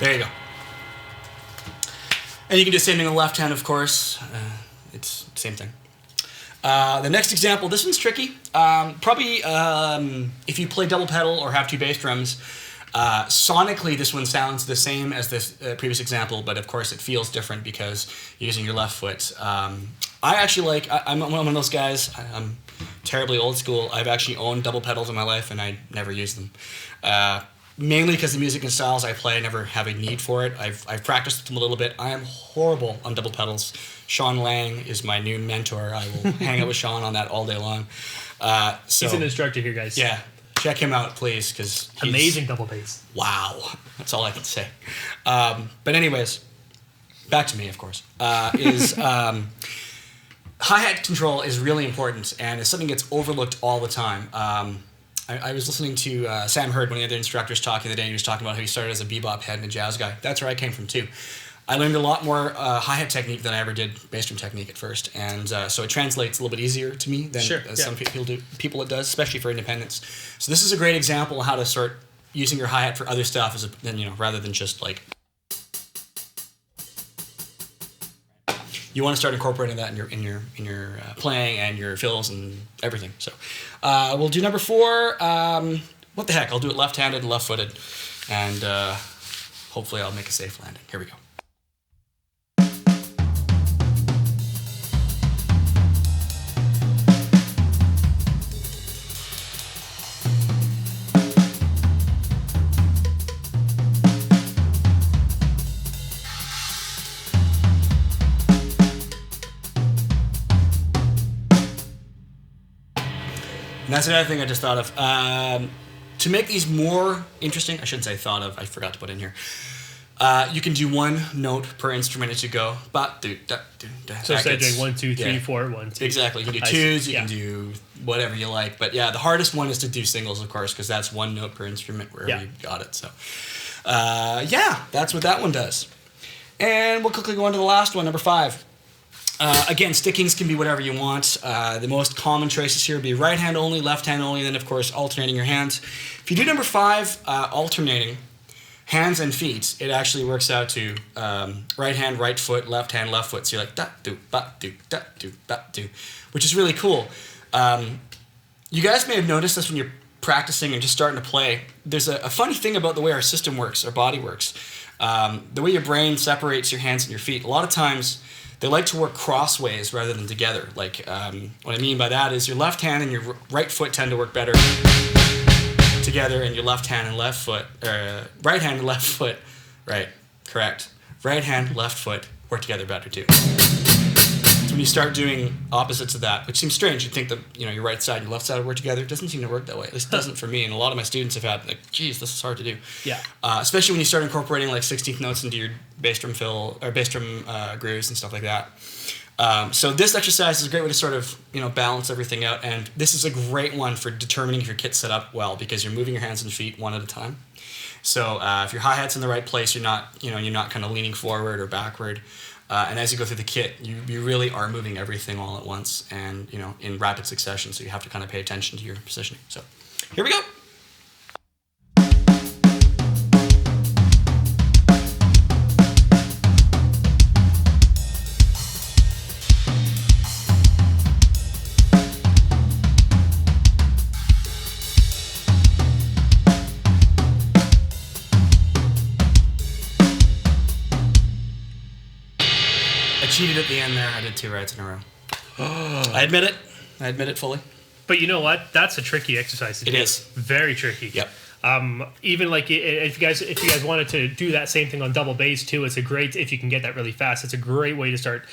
There you go. And you can do the same thing on the left hand, of course. It's the same thing. The next example, this one's tricky. Probably if you play double pedal or have 2 bass drums, sonically this one sounds the same as this previous example, but of course it feels different because you're using your left foot. I actually I'm one of those guys, I'm terribly old school. I've actually owned double pedals in my life and I never use them. Mainly because the music and styles I play, I never have a need for it. I've practiced them a little bit. I am horrible on double pedals. Sean Lang is my new mentor. I will hang out with Sean on that all day long. He's an instructor here, guys. Yeah, check him out, please, because amazing double bass. Wow, that's all I can say. But anyways, back to me, of course. Hi-hat control is really important, and it's something that's overlooked all the time. I was listening to Sam Hurd, one of the other instructors, talking the other day, and he was talking about how he started as a bebop head and a jazz guy. That's where I came from, too. I learned a lot more hi-hat technique than I ever did bass drum technique at first, and so it translates a little bit easier to me than some people it does, especially for independence. So this is a great example of how to start using your hi-hat for other stuff rather than just like... you want to start incorporating that in your playing and your fills and everything. So we'll do number 4. What the heck? I'll do it left-handed and left-footed, and hopefully I'll make a safe landing. Here we go. And that's another thing I just thought of. To make these more interesting, I shouldn't say thought of, I forgot to put in here. You can do 1 note per instrument as you go. So instead of doing 1, 2, 3, 4, 1, 2. Exactly. You can do 2s, you can do whatever you like. But yeah, the hardest one is to do singles, of course, because that's 1 note per instrument wherever you got it. So that's what that one does. And we'll quickly go on to the last one, number 5. Again, stickings can be whatever you want. The most common choices here would be right hand only, left hand only, and then of course alternating your hands. If you do number 5, alternating hands and feet, it actually works out to right hand, right foot, left hand, left foot. So you're like da do ba do da do ba do, which is really cool. You guys may have noticed this when you're practicing and just starting to play. There's a funny thing about the way our system works, our body works. The way your brain separates your hands and your feet. A lot of times they like to work crossways rather than together. Like, what I mean by that is your left hand and your right foot tend to work better together, and your left hand and left foot, right hand and left foot, right, correct. Right hand, left foot work together better too. So when you start doing opposites of that, which seems strange, you'd think that your right side and your left side would work together. It doesn't seem to work that way. At least it doesn't for me, and a lot of my students have had like, geez, this is hard to do. Yeah. Especially when you start incorporating like 16th notes into your bass drum fill or bass drum grooves and stuff like that. So this exercise is a great way to sort of balance everything out, and this is a great one for determining if your kit's set up well because you're moving your hands and feet one at a time. So if your hi-hat's in the right place, you're not kind of leaning forward or backward. And as you go through the kit, you really are moving everything all at once and, in rapid succession. So you have to kind of pay attention to your positioning. So here we go. Cheated at the end there. I did 2 rights in a row. I admit it fully. But you know what? That's a tricky exercise to do. It is. Very tricky. Yep. Even like if you guys wanted to do that same thing on double bass too, it's a great, if you can get that really fast, it's a great way to start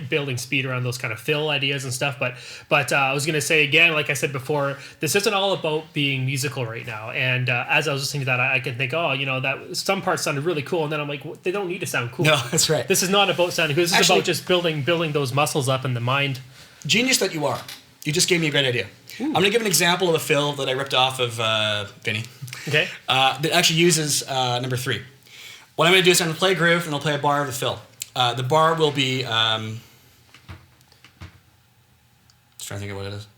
building speed around those kind of fill ideas and stuff. But I was gonna say again, like I said before, this isn't all about being musical right now. And as I was listening to that, I can think, that some parts sounded really cool, and then I'm like, well, they don't need to sound cool. No, that's right. This is not about sounding cool. This is about just building those muscles up in the mind. Genius that you are. You just gave me a great idea. Ooh. I'm going to give an example of a fill that I ripped off of Vinny. Okay. That actually uses number 3. What I'm going to do is I'm going to play a groove and I'll play a bar of the fill. The bar will be... just trying to think of what it is.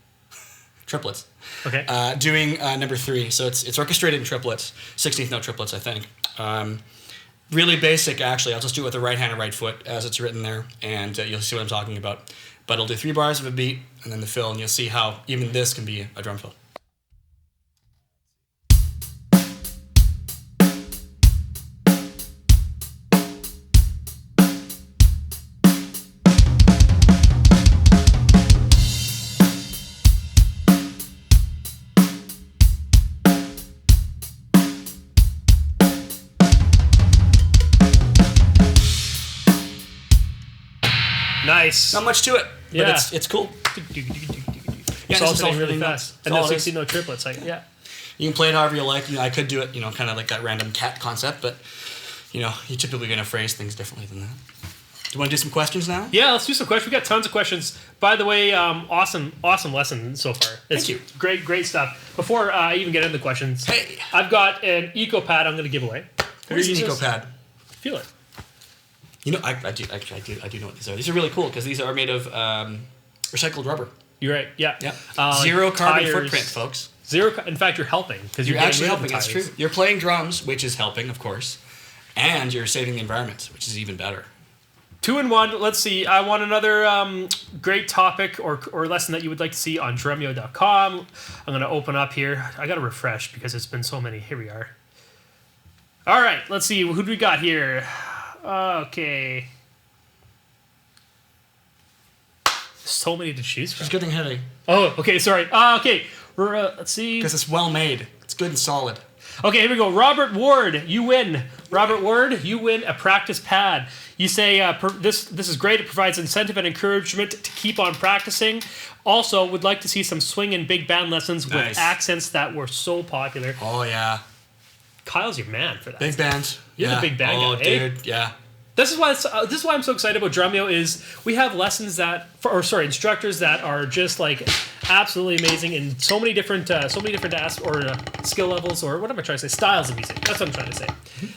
Triplets. Okay. Doing number 3. So it's orchestrated in triplets. 16th note triplets, I think. Really basic, actually. I'll just do it with the right hand and right foot as it's written there, and you'll see what I'm talking about. But I'll do 3 bars of a beat and then the fill, and you'll see how even this can be a drum fill. Nice. Not much to it, but it's cool. It's all playing really fast. And then 16 note triplets. You can play it however you like. I could do it, kind of like that random cat concept, but you're typically going to phrase things differently than that. Do you want to do some questions now? Yeah, let's do some questions. We got tons of questions. By the way, awesome lesson so far. Thank you. Great stuff. Before I even get into the questions, hey, I've got an eco pad I'm going to give away. What is an eco pad? Feel it. I do know what these are. These are really cool because these are made of recycled rubber. You're right. Yeah. Zero carbon tires, footprint, folks. In fact, you're helping because you're actually helping. That's true. You're playing drums, which is helping, of course, and you're saving the environment, which is even better. 2 and 1. Let's see. I want another great topic or lesson that you would like to see on Drumeo.com. I'm going to open up here. I got to refresh because it's been so many. Here we are. All right. Let's see. Who do we got here? Okay. So many to choose from. It's getting heavy. Oh, okay. Sorry. Okay. Let's see. Because it's well made. It's good and solid. Okay, here we go. Robert Ward, you win. Robert Ward, you win a practice pad. You say this is great. It provides incentive and encouragement to keep on practicing. Also, would like to see some swing and big band lessons with accents that were so popular. Oh yeah. Kyle's your man for that. Big band. You're the big band guy. Oh, dude. Yeah. This is why I'm so excited about Drumeo is we have lessons instructors that are just like absolutely amazing in so many different skill levels, or what am I trying to say, styles of music. That's what I'm trying to say.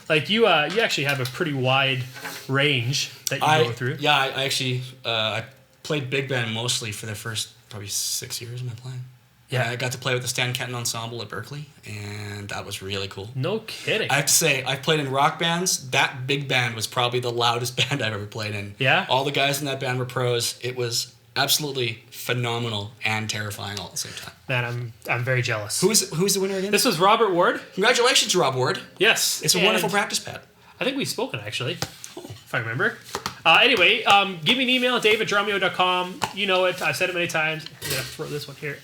Like you actually have a pretty wide range that you go through. Yeah, I actually I played big band mostly for the first probably 6 years of my playing. Yeah, I got to play with the Stan Kenton Ensemble at Berkeley, and that was really cool. No kidding. I have to say, I've played in rock bands. That big band was probably the loudest band I've ever played in. Yeah? All the guys in that band were pros. It was absolutely phenomenal and terrifying all at the same time. Man, I'm very jealous. Who's the winner again? This was Robert Ward. Congratulations, Rob Ward. Yes. It's a wonderful practice pad. I think we've spoken, actually, if I remember. Anyway, give me an email at dave@drumeo.com. You know it. I've said it many times. I'm going to throw this one here.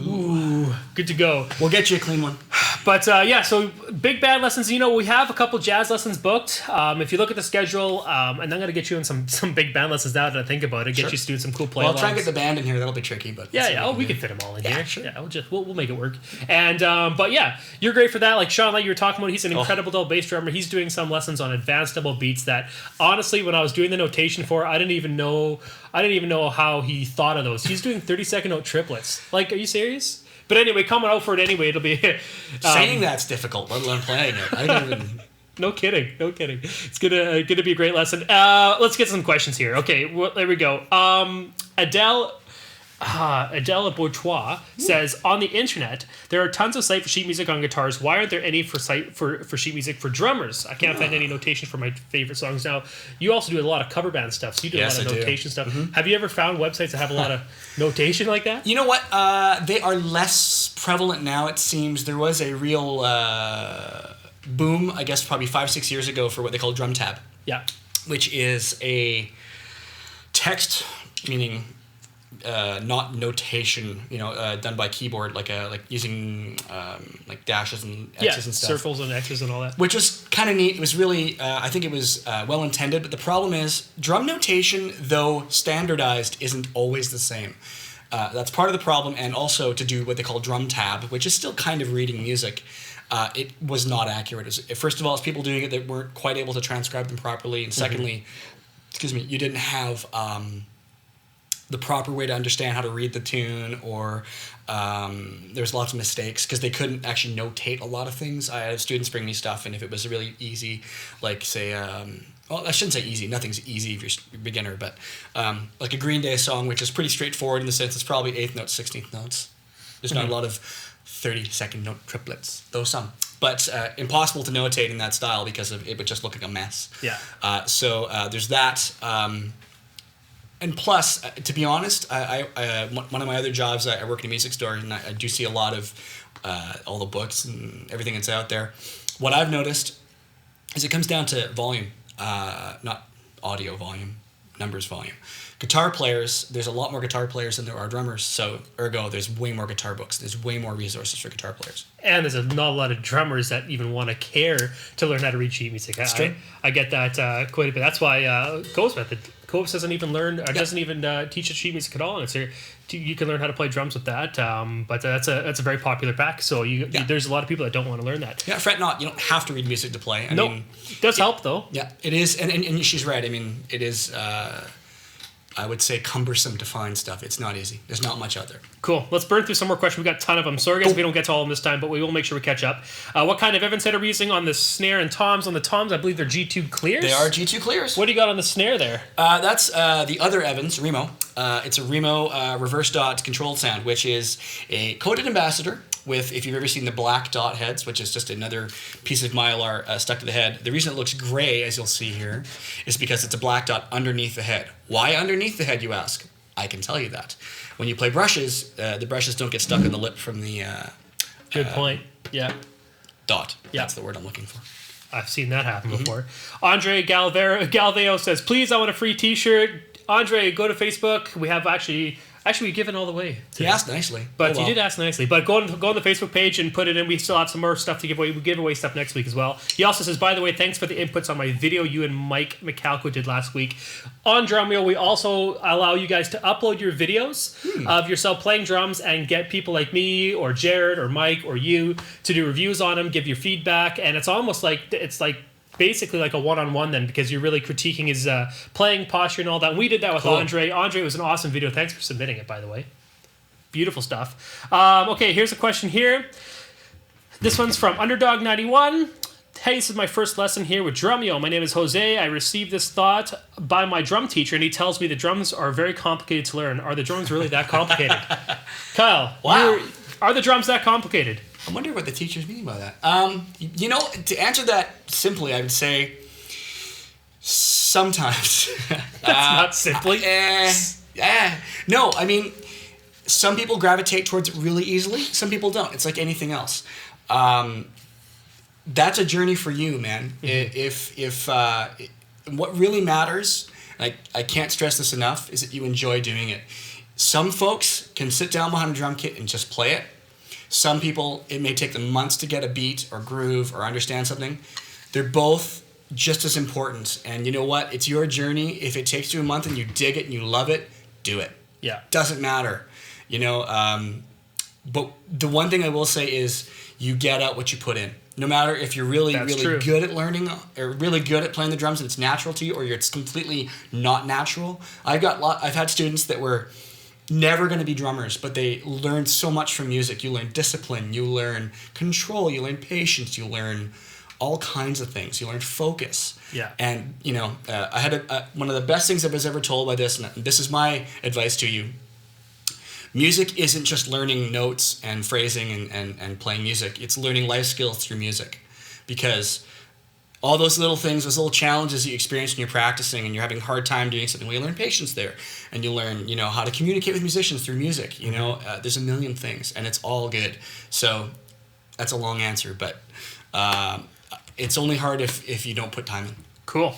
Ooh, good to go. We'll get you a clean one. But yeah, so big band lessons. You know, we have a couple jazz lessons booked. If you look at the schedule, and I'm gonna get you in some big band lessons now that I think about it. Get you to do some cool play. Well, I'll try and get the band in here. That'll be tricky, but we can fit them all in here. Sure. Yeah, we'll make it work. And but yeah, you're great for that. Like Sean, like you were talking about, he's an incredible double bass drummer. He's doing some lessons on advanced double beats that honestly, when I was doing the notation for, I didn't even know how he thought of those. He's doing 30-second note triplets. Like, are you serious? But anyway, coming out for it anyway, it'll be... saying that's difficult, let alone playing it. I don't even... No kidding. It's gonna be a great lesson. Let's get some questions here. Okay, there we go. Adele Bourgeois says, on the internet, there are tons of sites for sheet music on guitars. Why aren't there any for sheet music for drummers? I can't find any notation for my favorite songs. Now, you also do a lot of cover band stuff, so you do a lot of notation stuff. Mm-hmm. Have you ever found websites that have a lot of notation like that? You know what? They are less prevalent now, it seems. There was a real boom, I guess, probably 5-6 years ago for what they call drum tab. Yeah. Which is a text, meaning... not notation, done by keyboard, like using like dashes and X's and stuff. Circles and X's and all that. Which was kind of neat. It was really, I think it was well intended, but the problem is drum notation, though standardized, isn't always the same. That's part of the problem, and also to do what they call drum tab, which is still kind of reading music. It was not accurate. First of all, it's people doing it that weren't quite able to transcribe them properly, and secondly, you didn't have the proper way to understand how to read the tune, or there's lots of mistakes because they couldn't actually notate a lot of things. I had students bring me stuff, and if it was really easy, like say, well, I shouldn't say easy, nothing's easy if you're a beginner, but like a Green Day song, which is pretty straightforward in the sense it's probably 8th notes, 16th notes. There's not a lot of 30-second note triplets, though some. But impossible to notate in that style because it would just look like a mess. Yeah. So there's that. And plus, to be honest, I one of my other jobs, I work in a music store, and I do see a lot of all the books and everything that's out there. What I've noticed is it comes down to volume, not audio volume, numbers volume. Guitar players, there's a lot more guitar players than there are drummers, so ergo, there's way more guitar books. There's way more resources for guitar players. And there's not a lot of drummers that even want to care to learn how to read sheet music. That's true. I get that quite a bit. That's why Cope's method. Cope's doesn't even learn, or doesn't even teach sheet music at all. And so you can learn how to play drums with that. But that's a very popular pack. So there's a lot of people that don't want to learn that. Yeah, fret not. You don't have to read music to play. I mean, it does help though. Yeah, it is, and she's right. I mean, it is. I would say cumbersome to find stuff. It's not easy. There's not much out there. Cool. Let's burn through some more questions. We've got a ton of them. Sorry, guys, if we don't get to all of them this time, but we will make sure we catch up. What kind of Evans head are we using on the snare and toms? On the toms, I believe they're G2 clears. They are G2 clears. What do you got on the snare there? That's the other Evans, Remo. It's a Remo reverse dot controlled sound, which is a coded ambassador with, if you've ever seen the black dot heads, which is just another piece of mylar stuck to the head. The reason it looks gray, as you'll see here, is because it's a black dot underneath the head. Why underneath the head, you ask? I can tell you that. When you play brushes, the brushes don't get stuck in the lip from the Good point. Yeah. dot. Yeah. That's the word I'm looking for. I've seen that happen before. Andre Galveo says, please, I want a free t-shirt. Andre, go to Facebook. We have actually we've given all the way. He asked nicely. But you did ask nicely. But go on the Facebook page and put it in. We still have some more stuff to give away. We give away stuff next week as well. He also says, by the way, thanks for the inputs on my video you and Mike McCalco did last week. On Drumeo, we also allow you guys to upload your videos of yourself playing drums and get people like me or Jared or Mike or you to do reviews on them, give your feedback. And it's almost like, basically like a one-on-one then, because you're really critiquing his playing posture and all that. And we did that with Andre. Andre, it was an awesome video. Thanks for submitting it, by the way. Beautiful stuff. Okay, here's a question here. This one's from Underdog91. Hey, this is my first lesson here with Drumeo. My name is Jose. I received this thought by my drum teacher, and he tells me the drums are very complicated to learn. Are the drums really that complicated? Kyle, wow. Are the drums that complicated? I wonder what the teachers mean by that. To answer that simply, I would say sometimes. That's not simply. No, I mean, some people gravitate towards it really easily. Some people don't. It's like anything else. That's a journey for you, man. If what really matters, I can't stress this enough, is that you enjoy doing it. Some folks can sit down behind a drum kit and just play it. Some people, it may take them months to get a beat or groove or understand something. They're both just as important. And you know what? It's your journey. If it takes you a month and you dig it and you love it, do it. Yeah. Doesn't matter. But the one thing I will say is you get out what you put in. No matter if you're really good at learning or really good at playing the drums and it's natural to you, or it's completely not natural. I've had students that were never going to be drummers, but they learned so much from music. You learn discipline, you learn control, you learn patience, you learn all kinds of things. You learn focus. Yeah. And, I had one of the best things I was ever told by this, and this is my advice to you. Music isn't just learning notes and phrasing and playing music. It's learning life skills through music. Because all those little things, those little challenges you experience when you're practicing and you're having a hard time doing something, well, you learn patience there. And you learn, how to communicate with musicians through music. There's a million things, and it's all good. So that's a long answer, but it's only hard if you don't put time in. Cool.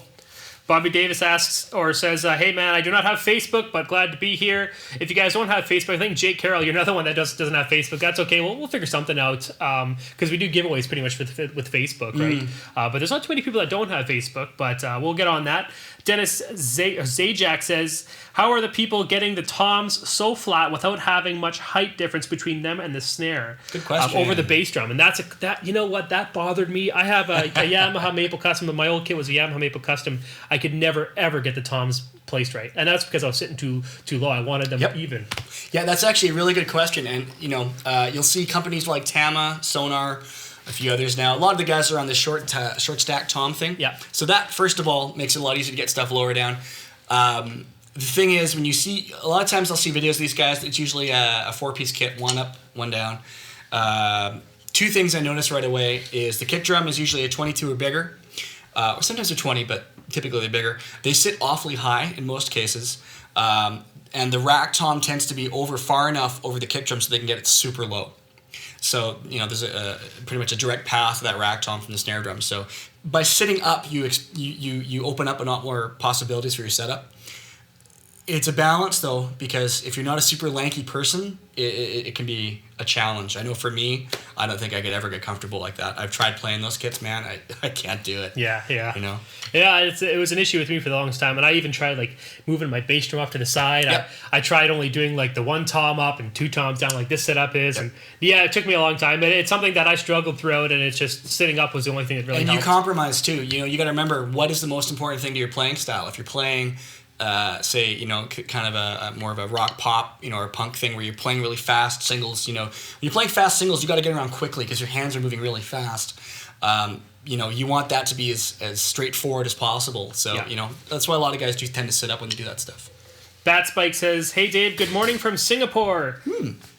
Bobby Davis asks or says, hey man, I do not have Facebook, but glad to be here. If you guys don't have Facebook, I think Jake Carroll, you're another one that doesn't have Facebook. That's okay. We'll figure something out because we do giveaways pretty much with Facebook, right? But there's not too many people that don't have Facebook, but we'll get on that. Dennis Zajac says, how are the people getting the toms so flat without having much height difference between them and the snare? Good question. Over the bass drum. And that bothered me. I have a Yamaha Maple Custom. My old kit was a Yamaha Maple Custom. I could never, ever get the toms placed right. And that's because I was sitting too low. I wanted them even. Yeah, that's actually a really good question. And, you'll see companies like Tama, Sonar, a few others now. A lot of the guys are on the short stack tom thing. Yeah. So that, first of all, makes it a lot easier to get stuff lower down. The thing is, when you see, a lot of times I'll see videos of these guys, it's usually a 4-piece kit, one up, one down. Two things I notice right away is the kick drum is usually a 22 or bigger. Or sometimes they're 20, but typically they're bigger. They sit awfully high in most cases. And the rack tom tends to be far enough over the kick drum so they can get it super low. So, there's pretty much a direct path to that rack tom from the snare drum. So by sitting up, you open up a lot more possibilities for your setup. It's a balance, though, because if you're not a super lanky person, it can be a challenge. I know for me, I don't think I could ever get comfortable like that. I've tried playing those kits, man. I can't do it. Yeah. Yeah, it was an issue with me for the longest time, and I even tried moving my bass drum off to the side. Yep. I tried only doing the one tom up and two toms down like this setup is, and it took me a long time. But it's something that I struggled throughout, and it's just sitting up was the only thing that really helped. And you compromise too. You got to remember what is the most important thing to your playing style. If you're playing kind of a more of a rock pop, or a punk thing where you're playing really fast singles, when you're playing fast singles, you got to get around quickly because your hands are moving really fast. You want that to be as straightforward as possible. So, that's why a lot of guys do tend to sit up when they do that stuff. Bat Spike says, hey Dave, good morning from Singapore.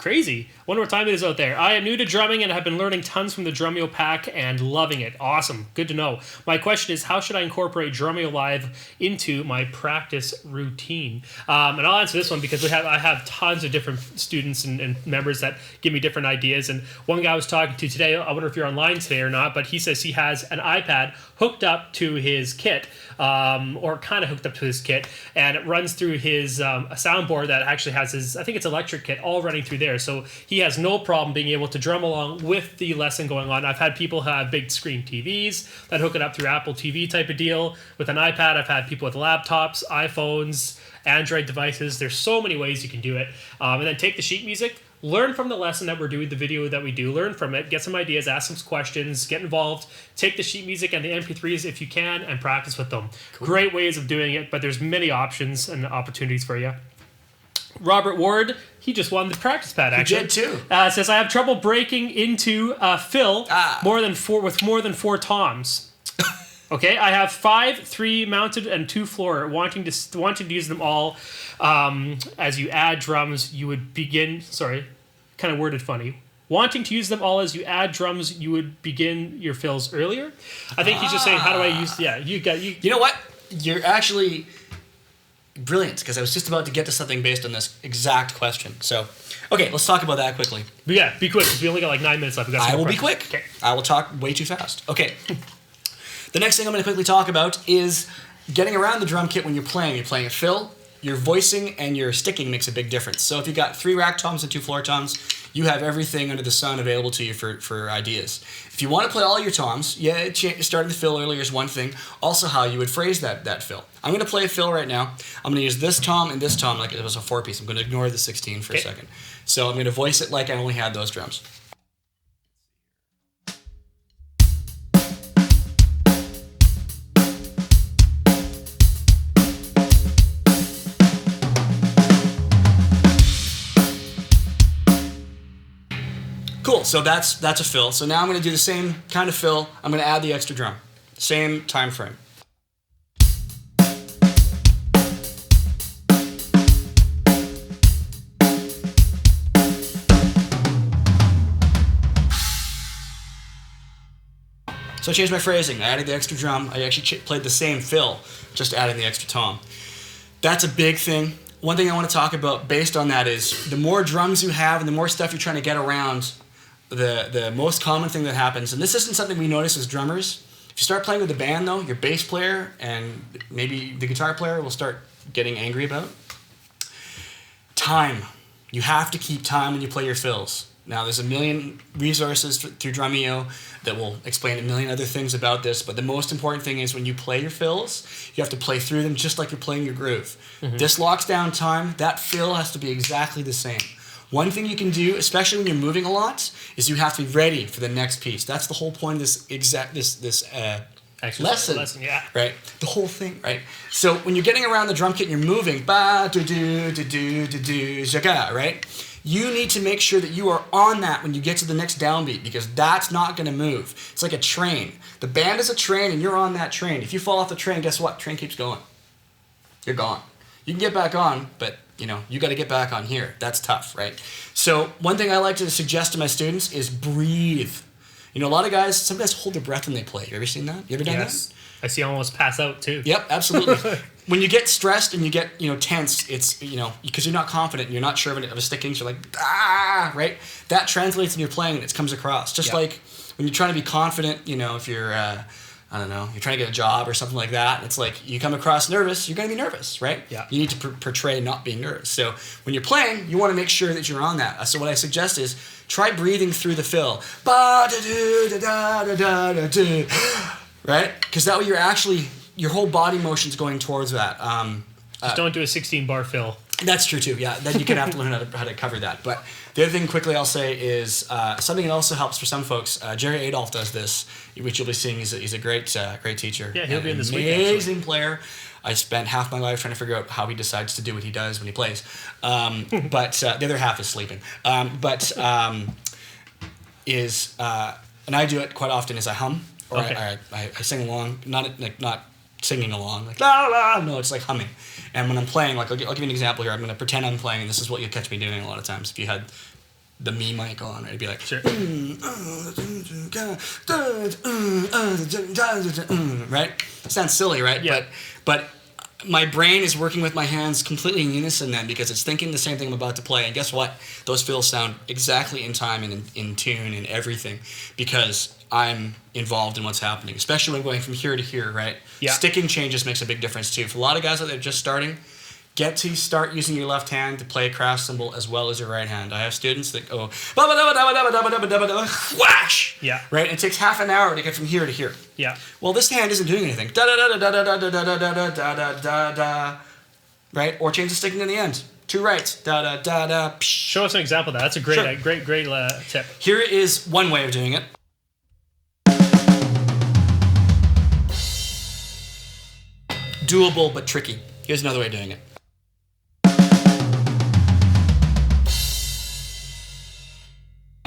Crazy. Wonder what time it is out there. I am new to drumming and have been learning tons from the Drumeo pack and loving it. Awesome. Good to know. My question is, how should I incorporate Drumeo Live into my practice routine? And I'll answer this one because I have tons of different students and members that give me different ideas. And one guy I was talking to today, I wonder if you're online today or not, but he says he has an iPad hooked up to his kit, or kind of hooked up to his kit, and it runs through his a soundboard that actually has his, I think it's electric kit, all running through there. So he has no problem being able to drum along with the lesson going on. I've had people have big screen TVs that hook it up through Apple TV type of deal. With an iPad, I've had people with laptops, iPhones, Android devices. There's so many ways you can do it. And then take the sheet music, learn from the lesson that we're doing, the video that we do, learn from it, get some ideas, ask some questions, get involved, take the sheet music and the MP3s if you can, and practice with them. Cool. Great ways of doing it, but there's many options and opportunities for you. Robert Ward, he just won the practice pad, actually. He did too. Says, I have trouble breaking into fill with more than 4 toms. Okay, I have 5, 3 mounted and 2 floor, wanting to use them all. As you add drums, you would begin... Sorry, kind of worded funny. Wanting to use them all as you add drums, you would begin your fills earlier. I think he's just saying, how do I use... Yeah, you know what? You're actually brilliant, because I was just about to get to something based on this exact question. So, okay, let's talk about that quickly. But yeah, be quick, because we only got like 9 minutes left. I will be quick. Okay. I will talk way too fast. Okay. The next thing I'm going to quickly talk about is getting around the drum kit when you're playing. You're playing a fill, your voicing and your sticking makes a big difference. So if you've got 3 rack toms and 2 floor toms, you have everything under the sun available to you for ideas. If you want to play all your toms, starting the fill earlier is one thing. Also how you would phrase that fill. I'm going to play a fill right now. I'm going to use this tom and this tom like it was a 4-piece. I'm going to ignore the 16 for a second. So I'm going to voice it like I only had those drums. Cool, so that's a fill. So now I'm going to do the same kind of fill. I'm going to add the extra drum. Same time frame. So I changed my phrasing. I added the extra drum. I actually played the same fill, just adding the extra tom. That's a big thing. One thing I want to talk about based on that is the more drums you have and the more stuff you're trying to get around, the most common thing that happens, and this isn't something we notice as drummers. If you start playing with the band, though, your bass player and maybe the guitar player will start getting angry about time. You have to keep time when you play your fills. Now, there's a million resources through Drumeo that will explain a million other things about this, but the most important thing is when you play your fills, you have to play through them just like you're playing your groove. Mm-hmm. This locks down time. That fill has to be exactly the same. One thing you can do, especially when you're moving a lot, is you have to be ready for the next piece. That's the whole point of this lesson, yeah. Right? The whole thing, right? So when you're getting around the drum kit and you're moving, ba do do do do do do jaga, right? You need to make sure that you are on that when you get to the next downbeat, because that's not going to move. It's like a train. The band is a train, and you're on that train. If you fall off the train, guess what? Train keeps going. You're gone. You can get back on, but you got to get back on here. That's tough, right? So one thing I like to suggest to my students is breathe. A lot of guys, some guys hold their breath when they play. You ever seen that? You ever done that? I see almost pass out too. Yep, absolutely. When you get stressed and you get, tense, it's, because you're not confident and you're not sure of a sticking, so you're like, right? That translates in your playing and it comes across. Just like when you're trying to be confident, if you're, you're trying to get a job or something like that. It's like you come across nervous, you're going to be nervous, right? Yeah. You need to portray not being nervous. So when you're playing, you want to make sure that you're on that. So what I suggest is try breathing through the fill. Ba-da-do-da-da-da-da-da-do. Right? Because that way your whole body motion's going towards that. Just don't do a 16-bar fill. That's true too, yeah. Then you can have to learn how to cover that. But the other thing quickly I'll say is something that also helps for some folks. Jerry Adolph does this, which you'll be seeing. He's a great teacher. Yeah, he'll be in this week. Amazing player. I spent half my life trying to figure out how he decides to do what he does when he plays. But the other half is sleeping. And I do it quite often is I hum. Or I sing along, not singing along, like la la. No, it's like humming. And when I'm playing, like I'll give you an example here. I'm going to pretend I'm playing, and this is what you'll catch me doing a lot of times. If you had the me mic on. It'd be like, Sure. right? Sounds silly, right? Yeah. But my brain is working with my hands completely in unison then, because it's thinking the same thing I'm about to play. And guess what? Those fills sound exactly in time and in tune and everything, because I'm involved in what's happening, especially when going from here to here, right? Yeah. Sticking changes makes a big difference too. For a lot of guys out there just starting, get to start using your left hand to play a crash cymbal as well as your right hand. I have students that go whash, Yeah. right? It takes half an hour to get from here to here. Yeah. Well, this hand isn't doing anything. Da da da da da da da da da da da da da da. Right? Or change the sticking in the end. Two rights. Da da da da. Show us an example of that. That's a great, Sure. great tip. Here is one way of doing it. Doable but tricky. Here's another way of doing it.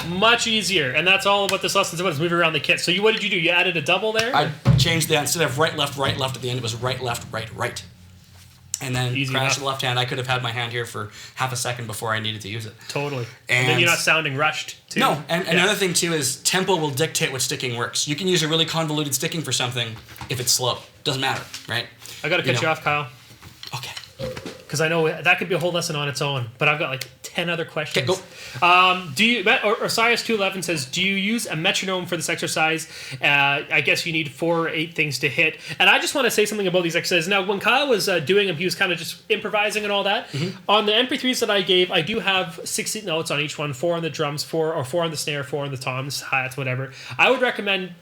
Much easier, and that's all what this lesson's about, is moving around the kit. So what did you do? You added a double there? I changed that. Instead of right, left at the end, it was right, left, right. And then Easy crash enough. the left hand. I could have had my hand here for half a second before I needed to use it. Totally. And then you're not sounding rushed, too. No, and another thing, too, is tempo will dictate what sticking works. You can use a really convoluted sticking for something if it's slow. Doesn't matter, right? I got to cut you off, Kyle, Okay. because I know that could be a whole lesson on its own, but I've got like 10 other questions. Okay, Do you, Osiris 211 says, do you use a metronome for this exercise? I guess you need 4 or 8 things to hit. And I just want to say something about these exercises. Now, when Kyle was doing them, he was kind of just improvising and all that. Mm-hmm. On the MP3s that I gave, I do have 60 notes on each one, 4 on the drums, 4 on the snare, 4 on the toms, hi-hats, whatever. I would recommend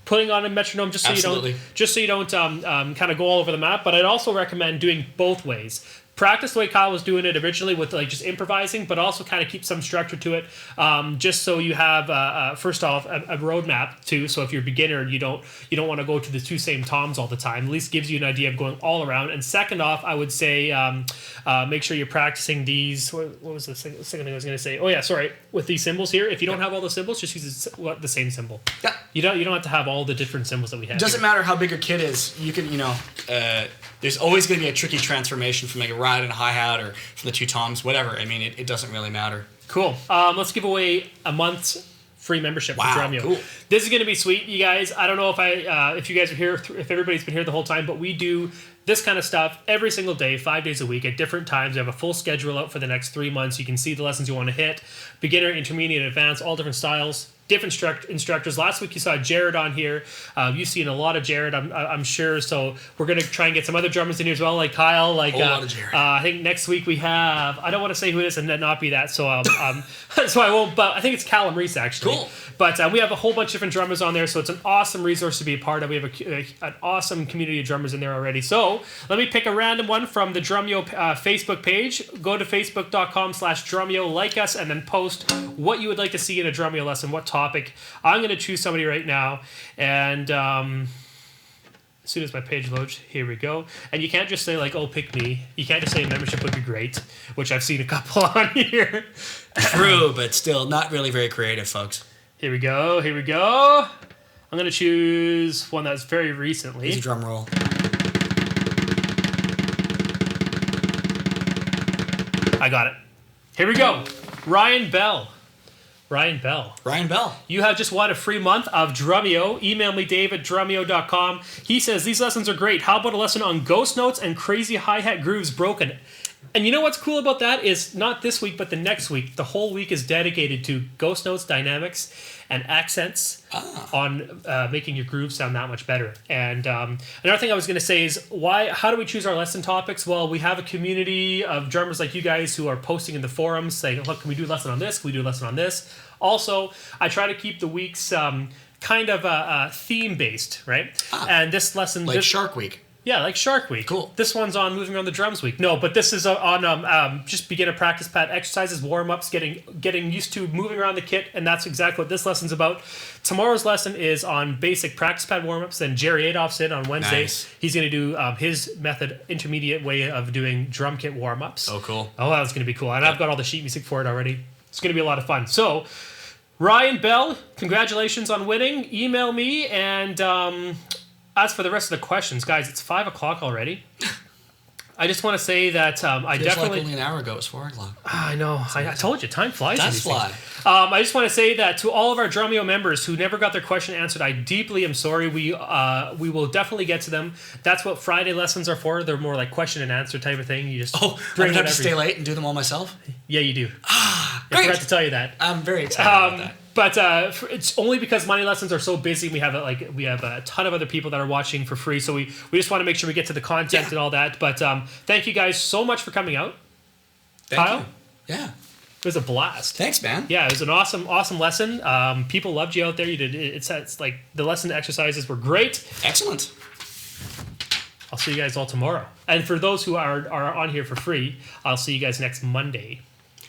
putting on a metronome just so you don't kind of go all over the map. But I'd also recommend doing both ways. Practice the way Kyle was doing it originally with like just improvising, but also kind of keep some structure to it, just so you have first off a roadmap too. So if you're a beginner, you don't want to go to the 2 same toms all the time. At least gives you an idea of going all around. And second off, I would say make sure you're practicing these. What was the second thing I was going to say? Oh yeah, sorry. With these cymbals here, if you don't have all the cymbals, just use the same cymbal. Yeah. You don't have to have all the different cymbals that we have. Doesn't matter how big your kit is. You can there's always going to be a tricky transformation from like a ride and a hi-hat or from the 2 toms, whatever. I mean, it doesn't really matter. Cool. Let's give away a month's free membership for Drumeo. Cool. This is going to be sweet, you guys. I don't know if you guys are here, if everybody's been here the whole time, but we do this kind of stuff every single day, 5 days a week at different times. We have a full schedule out for the next 3 months. You can see the lessons you want to hit. Beginner, intermediate, advanced, all different styles. Different instructors. Last week you saw Jared on here. You've seen a lot of Jared, I'm sure. So we're gonna try and get some other drummers in here as well, like Kyle. Like lot of Jared. I think next week we have. I don't want to say who it is and not be that. So so I won't. But I think it's Callum Reese actually. Cool. But we have a whole bunch of different drummers on there, so it's an awesome resource to be a part of. We have an awesome community of drummers in there already. So let me pick a random one from the Drumeo Facebook page. Go to facebook.com/Drumeo, like us, and then post what you would like to see in a Drumeo lesson, what topic. I'm going to choose somebody right now, and as soon as my page loads, here we go. And you can't just say like, oh, pick me. You can't just say a membership would be great, which I've seen a couple on here. True, but still not really very creative, folks. Here we go. I'm going to choose one that's very recently. Easy drum roll. I got it. Here we go. Ryan Bell. You have just won a free month of Drumeo. Email me, dave@drumeo.com. He says, these lessons are great. How about a lesson on ghost notes and crazy hi-hat grooves broken? And you know what's cool about that is not this week, but the next week. The whole week is dedicated to ghost notes, dynamics, and accents on making your groove sound that much better. And another thing I was going to say is how do we choose our lesson topics? Well, we have a community of drummers like you guys who are posting in the forums saying, look, can we do a lesson on this? Can we do a lesson on this? Also, I try to keep the weeks kind of theme-based, right? And this lesson... Like Shark Week. Yeah, like Shark Week. Cool. This one's on Moving Around the Drums Week. No, but this is on just beginner practice pad exercises, warm-ups, getting used to moving around the kit, and that's exactly what this lesson's about. Tomorrow's lesson is on basic practice pad warm-ups. Then Jerry Adolph's in on Wednesday. Nice. He's going to do his intermediate way of doing drum kit warm-ups. Oh, cool. Oh, that's going to be cool. And I've got all the sheet music for it already. It's going to be a lot of fun. So, Ryan Bell, congratulations on winning. Email me, and... as for the rest of the questions, guys, it's 5 o'clock already. I just want to say that I Feels definitely. like only an hour ago it was 4 o'clock. I know. I told you, time flies. in That's these things. fly. I just want to say that to all of our Drumeo members who never got their question answered, I deeply am sorry. We will definitely get to them. That's what Friday lessons are for. They're more like question and answer type of thing. You just Oh, I would have to stay late and do them all myself? Yeah, you do. I Great. forgot to tell you that. I'm very excited about that. But it's only because money lessons are so busy. We have a ton of other people that are watching for free, so we just want to make sure we get to the content and all that. But thank you guys so much for coming out. Thank Kyle? you. Yeah. It was a blast. Thanks, man. Yeah, it was an awesome lesson. People loved you out there. You did. It's like the lesson exercises were great. Excellent. I'll see you guys all tomorrow. And for those who are on here for free, I'll see you guys next Monday.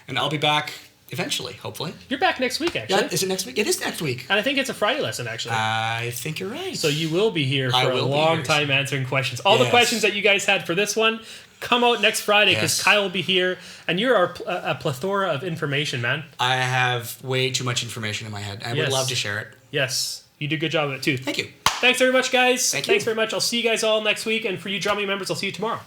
And I'll be back eventually, hopefully. You're back next week, actually. Yeah, is it next week? It is next week. And I think it's a Friday lesson, actually. I think you're right. So you will be here I for a will be long here. time answering questions. All the questions that you guys had for this one come out next Friday because Kyle will be here. And you're a plethora of information, man. I have way too much information in my head. I would love to share it. Yes. You do a good job of it, too. Thank you. Thanks very much, guys. Thanks very much. I'll see you guys all next week. And for you Drumeo members, I'll see you tomorrow.